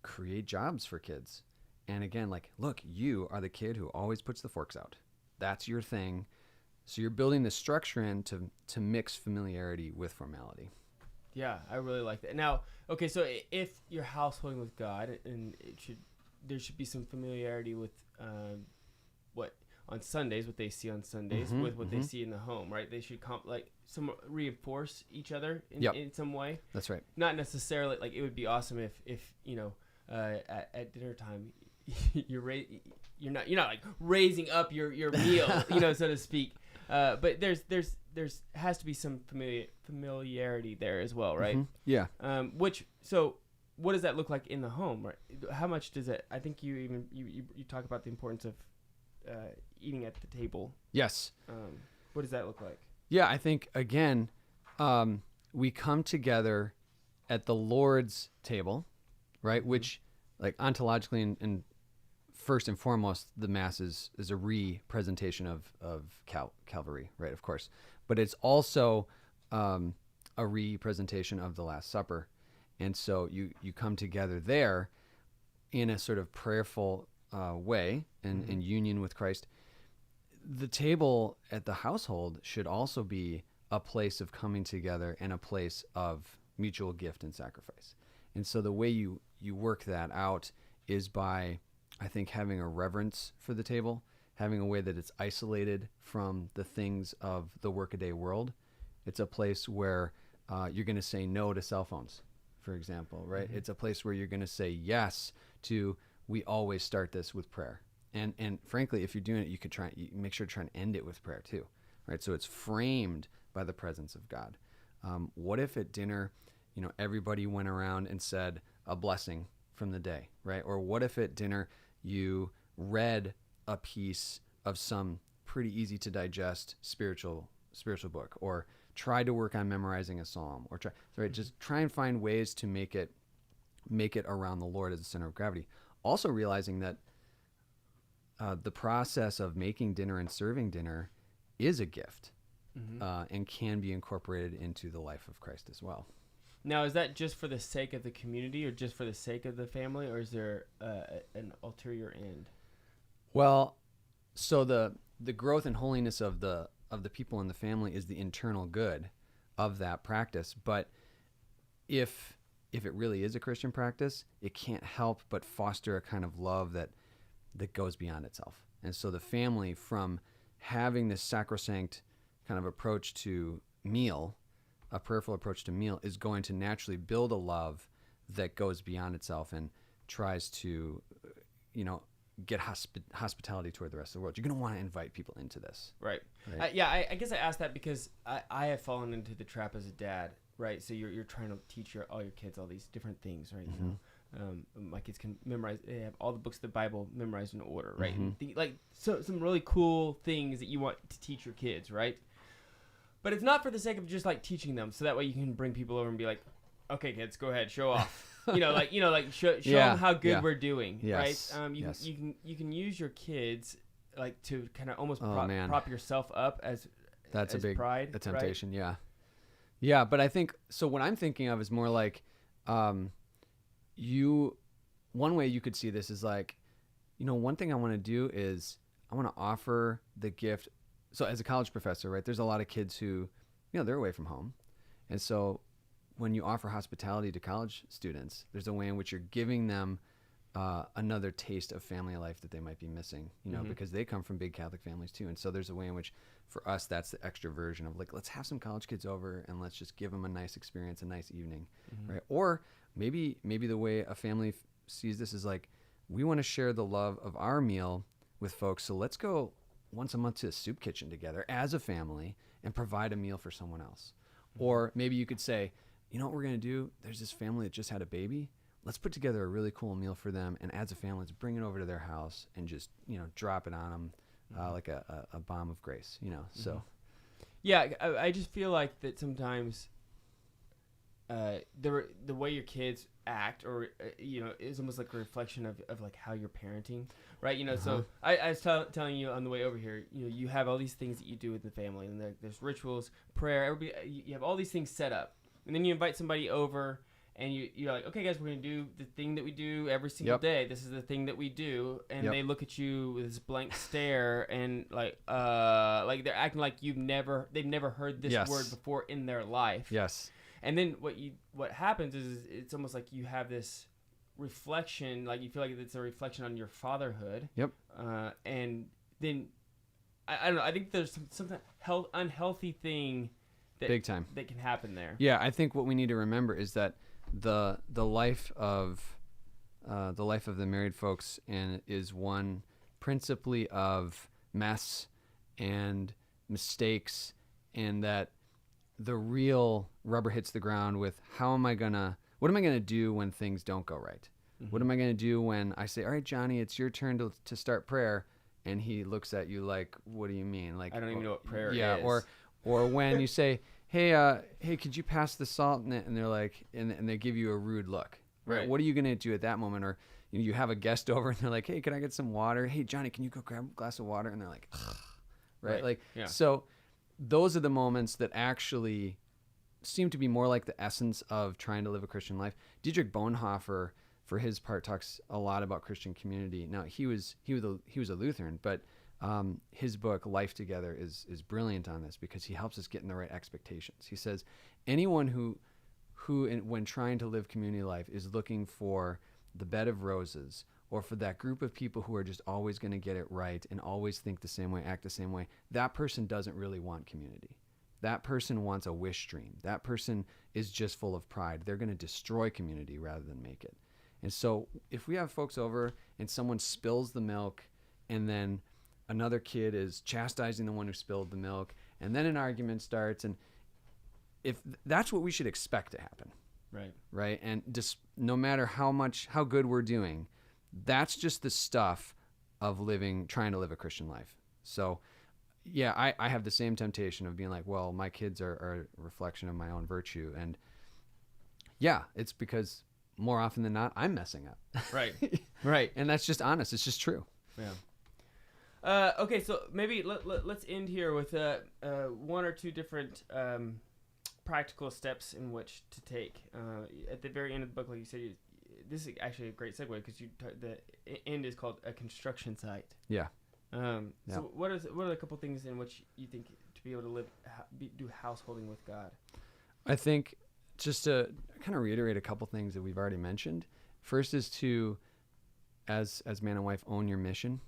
create jobs for kids. And again, like, look, you are the kid who always puts the forks out. That's your thing. So you're building the structure in to mix familiarity with formality. Yeah, I really like that. Now, okay, so if you're householding with God, and there should be some familiarity with what on Sundays, what they see on Sundays, with what they see in the home, right? They should reinforce each other in some way. That's right. Not necessarily like it would be awesome if at dinner time you're not like raising up your meal, so to speak. But there's has to be some familiarity there as well, right? Yeah. So what does that look like in the home, right? How much does it? I think you talk about the importance of eating at the table. Yes. What does that look like? Yeah, I think again, we come together at the Lord's table, right? Which, like, ontologically and first and foremost, the Mass is a re-presentation of Calvary, right? Of course, but it's also a re-presentation of the Last Supper, and so you come together there in a sort of prayerful way and in union with Christ. The table at the household should also be a place of coming together and a place of mutual gift and sacrifice. And so the way you work that out is by, I think, having a reverence for the table, having a way that it's isolated from the things of the workaday world. It's a place where you're going to say no to cell phones, for example, right? It's a place where you're going to say yes to, we always start this with prayer. And frankly, if you're doing it, you could make sure to try and end it with prayer too, right? So it's framed by the presence of God. What if at dinner, everybody went around and said a blessing from the day, right? Or what if at dinner you read a piece of some pretty easy to digest spiritual book, or try to work on memorizing a psalm, or just try and find ways to make it around the Lord as the center of gravity. Also realizing that the process of making dinner and serving dinner is a gift, and can be incorporated into the life of Christ as well. Now, is that just for the sake of the community, or just for the sake of the family, or is there an ulterior end? Well, so the growth and holiness of the people in the family is the internal good of that practice. But if it really is a Christian practice, it can't help but foster a kind of love that goes beyond itself. And so the family, from having this sacrosanct kind of approach to meal, a prayerful approach to meal, is going to naturally build a love that goes beyond itself and tries to, get hospitality toward the rest of the world. You're going to want to invite people into this. Right. I guess I asked that because I have fallen into the trap as a dad, right? So you're trying to teach all your kids all these different things, right? My kids can memorize. They have all the books of the Bible memorized in order, right? So some really cool things that you want to teach your kids, right? But it's not for the sake of just like teaching them, so that way you can bring people over and be like, "Okay, kids, go ahead, show off." Show them how good we're doing, right? You can use your kids like to kind of almost prop yourself up as that's as a big pride, temptation, right? Yeah. But I think so. What I'm thinking of is more like, one way you could see this is like, one thing I want to do is I want to offer the gift. So as a college professor, right, there's a lot of kids who, they're away from home. And so when you offer hospitality to college students, there's a way in which you're giving them another taste of family life that they might be missing, because they come from big Catholic families too. And so there's a way in which, for us, that's the extra version of like, let's have some college kids over and let's just give them a nice experience, a nice evening, right? Or maybe the way a family sees this is like, we want to share the love of our meal with folks, so let's go once a month to a soup kitchen together as a family and provide a meal for someone else. Or maybe you could say, what we're going to do? There's this family that just had a baby. Let's put together a really cool meal for them. And as a family, let's bring it over to their house and just, drop it on them like a bomb of grace, so. Yeah, I just feel like that sometimes the way your kids act or, is almost like a reflection of like how you're parenting, right? So I was telling you on the way over here, you have all these things that you do with the family, and there's rituals, prayer, you have all these things set up. And then you invite somebody over, and you're like, okay, guys, we're going to do the thing that we do every single day. This is the thing that we do. And they look at you with this blank stare and like they're acting like they've never heard this word before in their life. Yes. And then what happens is it's almost like you have this reflection, like you feel like it's a reflection on your fatherhood. Yep. And then I don't know. I think there's some unhealthy thing big time that can happen there. Yeah, I think what we need to remember is that the life of the married folks is one principally of mess and mistakes, and that the real rubber hits the ground with what am I gonna do when things don't go right? What am I gonna do when I say, all right, Johnny, it's your turn to start prayer, and he looks at you like, what do you mean? Like, I don't even know what prayer is. Yeah, or when you say, hey, could you pass the salt? And they're like, and they give you a rude look, right? What are you gonna do at that moment? Or you have a guest over and they're like, hey, can I get some water? Hey, Johnny, can you go grab a glass of water? And they're like, ugh. Right? So those are the moments that actually seem to be more like the essence of trying to live a Christian life. Dietrich Bonhoeffer, for his part, talks a lot about Christian community. Now he was a Lutheran, but his book Life Together is brilliant on this, because he helps us get in the right expectations. He says anyone who when trying to live community life is looking for the bed of roses, or for that group of people who are just always going to get it right and always think the same way, act the same way, that person doesn't really want community. That person wants a wish dream. That person is just full of pride. They're going to destroy community rather than make it. And so if we have folks over and someone spills the milk, and then another kid is chastising the one who spilled the milk, and then an argument starts, and if that's what we should expect to happen, right? And just no matter how good we're doing, that's just the stuff of trying to live a Christian life. So yeah, I have the same temptation of being like, well, my kids are a reflection of my own virtue, and yeah, it's because more often than not I'm messing up. Right. And that's just honest. It's just true. Yeah. Okay, so maybe let's end here with one or two different practical steps in which to take. At the very end of the book, like you said, this is actually a great segue because the end is called a construction site. Yeah. So what are a couple things in which you think to be able to live, do householding with God? I think just to kind of reiterate a couple things that we've already mentioned. First is to, as man and wife, own your mission.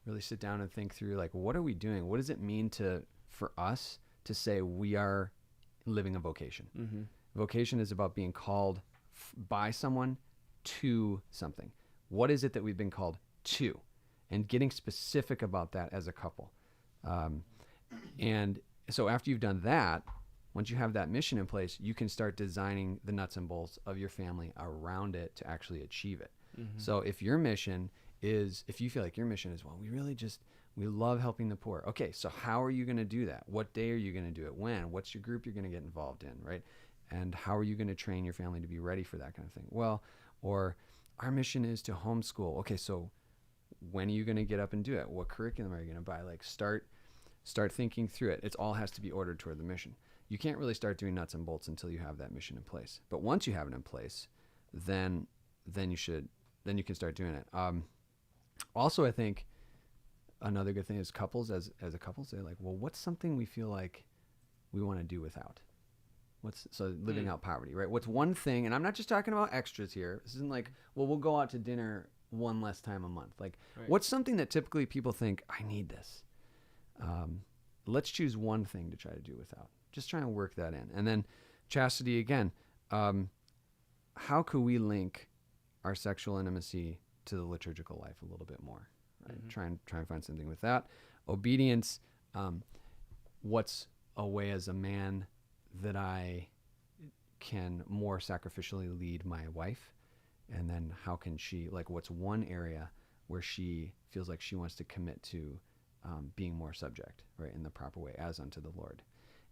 Really sit down and think through, like, what are we doing? What does it mean for us to say we are living a vocation? Mm-hmm. Vocation is about being called by someone to something. What is it that we've been called to? And getting specific about that as a couple. And so after you've done that, once you have that mission in place, you can start designing the nuts and bolts of your family around it to actually achieve it. Mm-hmm. So if your mission is, if you feel like your mission is, well, we love helping the poor. Okay, so how are you going to do that? What day are you going to do it? When? What's your group you're going to get involved in, right? And how are you going to train your family to be ready for that kind of thing? Well, or our mission is to homeschool. Okay, so when are you going to get up and do it? What curriculum are you going to buy? Like start thinking through it. It all has to be ordered toward the mission. You can't really start doing nuts and bolts until you have that mission in place. But once you have it in place, then you can start doing it. Also, I think another good thing is couples, as a couple, say like, well, what's something we feel like we want to do without? So living out poverty, right? What's one thing, and I'm not just talking about extras here. This isn't like, well, we'll go out to dinner one less time a month. Like, What's something that typically people think, I need this? Let's choose one thing to try to do without. Just trying to work that in. And then chastity again. How could we link our sexual intimacy to the liturgical life a little bit more? Right? Mm-hmm. Try and find something with that. Obedience. What's a way as a man that I can more sacrificially lead my wife? And then how can she, like, what's one area where she feels like she wants to commit to being more subject, right, in the proper way, as unto the Lord?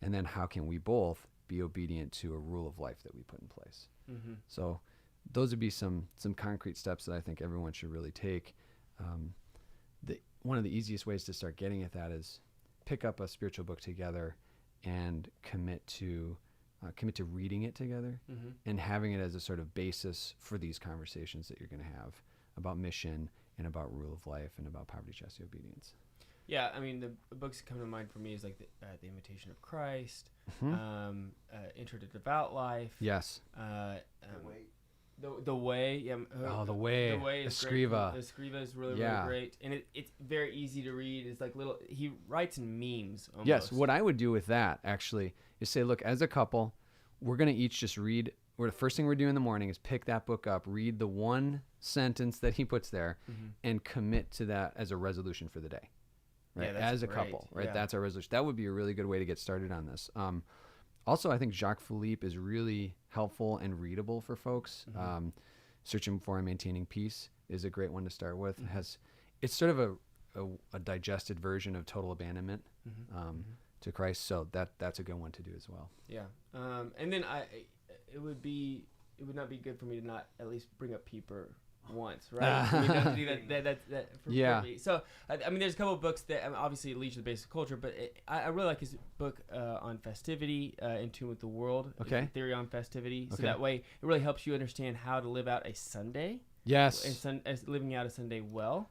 And then how can we both be obedient to a rule of life that we put in place? Mm-hmm. So those would be some concrete steps that I think everyone should really take. One of the easiest ways to start getting at that is pick up a spiritual book together and commit to reading it together, mm-hmm. and having it as a sort of basis for these conversations that you're going to have about mission and about rule of life and about poverty, chastity, obedience. Yeah, I mean, the books that come to mind for me is like the Imitation of Christ, Mm-hmm. Intro to Devout Life. Yes. The Way. Yeah. The Way. The Way is Escriva. great. Escriva is really, really great. And it's very easy to read. It's like he writes in memes almost. Yes, what I would do with that, actually, is say, look, as a couple, we're going to each just read, the first thing we're doing in the morning is pick that book up, read the one sentence that he puts there, mm-hmm. and commit to that as a resolution for the day. Right, yeah, as a couple, right? Yeah. That's our resolution. That would be a really good way to get started on this. Also, I think Jacques Philippe is really helpful and readable for folks. Mm-hmm. Searching for and Maintaining Peace is a great one to start with. Mm-hmm. It's sort of a digested version of Total Abandonment mm-hmm. To Christ. So that's a good one to do as well. Yeah, and then it would not be good for me to not at least bring up Pieper once, right? We don't do that for me. So I mean, there's a couple of books that obviously lead to the basic culture, but I really like his book on festivity, In Tune with the World. Okay. Theory on Festivity. So that way, it really helps you understand how to live out a Sunday. Yes. And living out a Sunday well.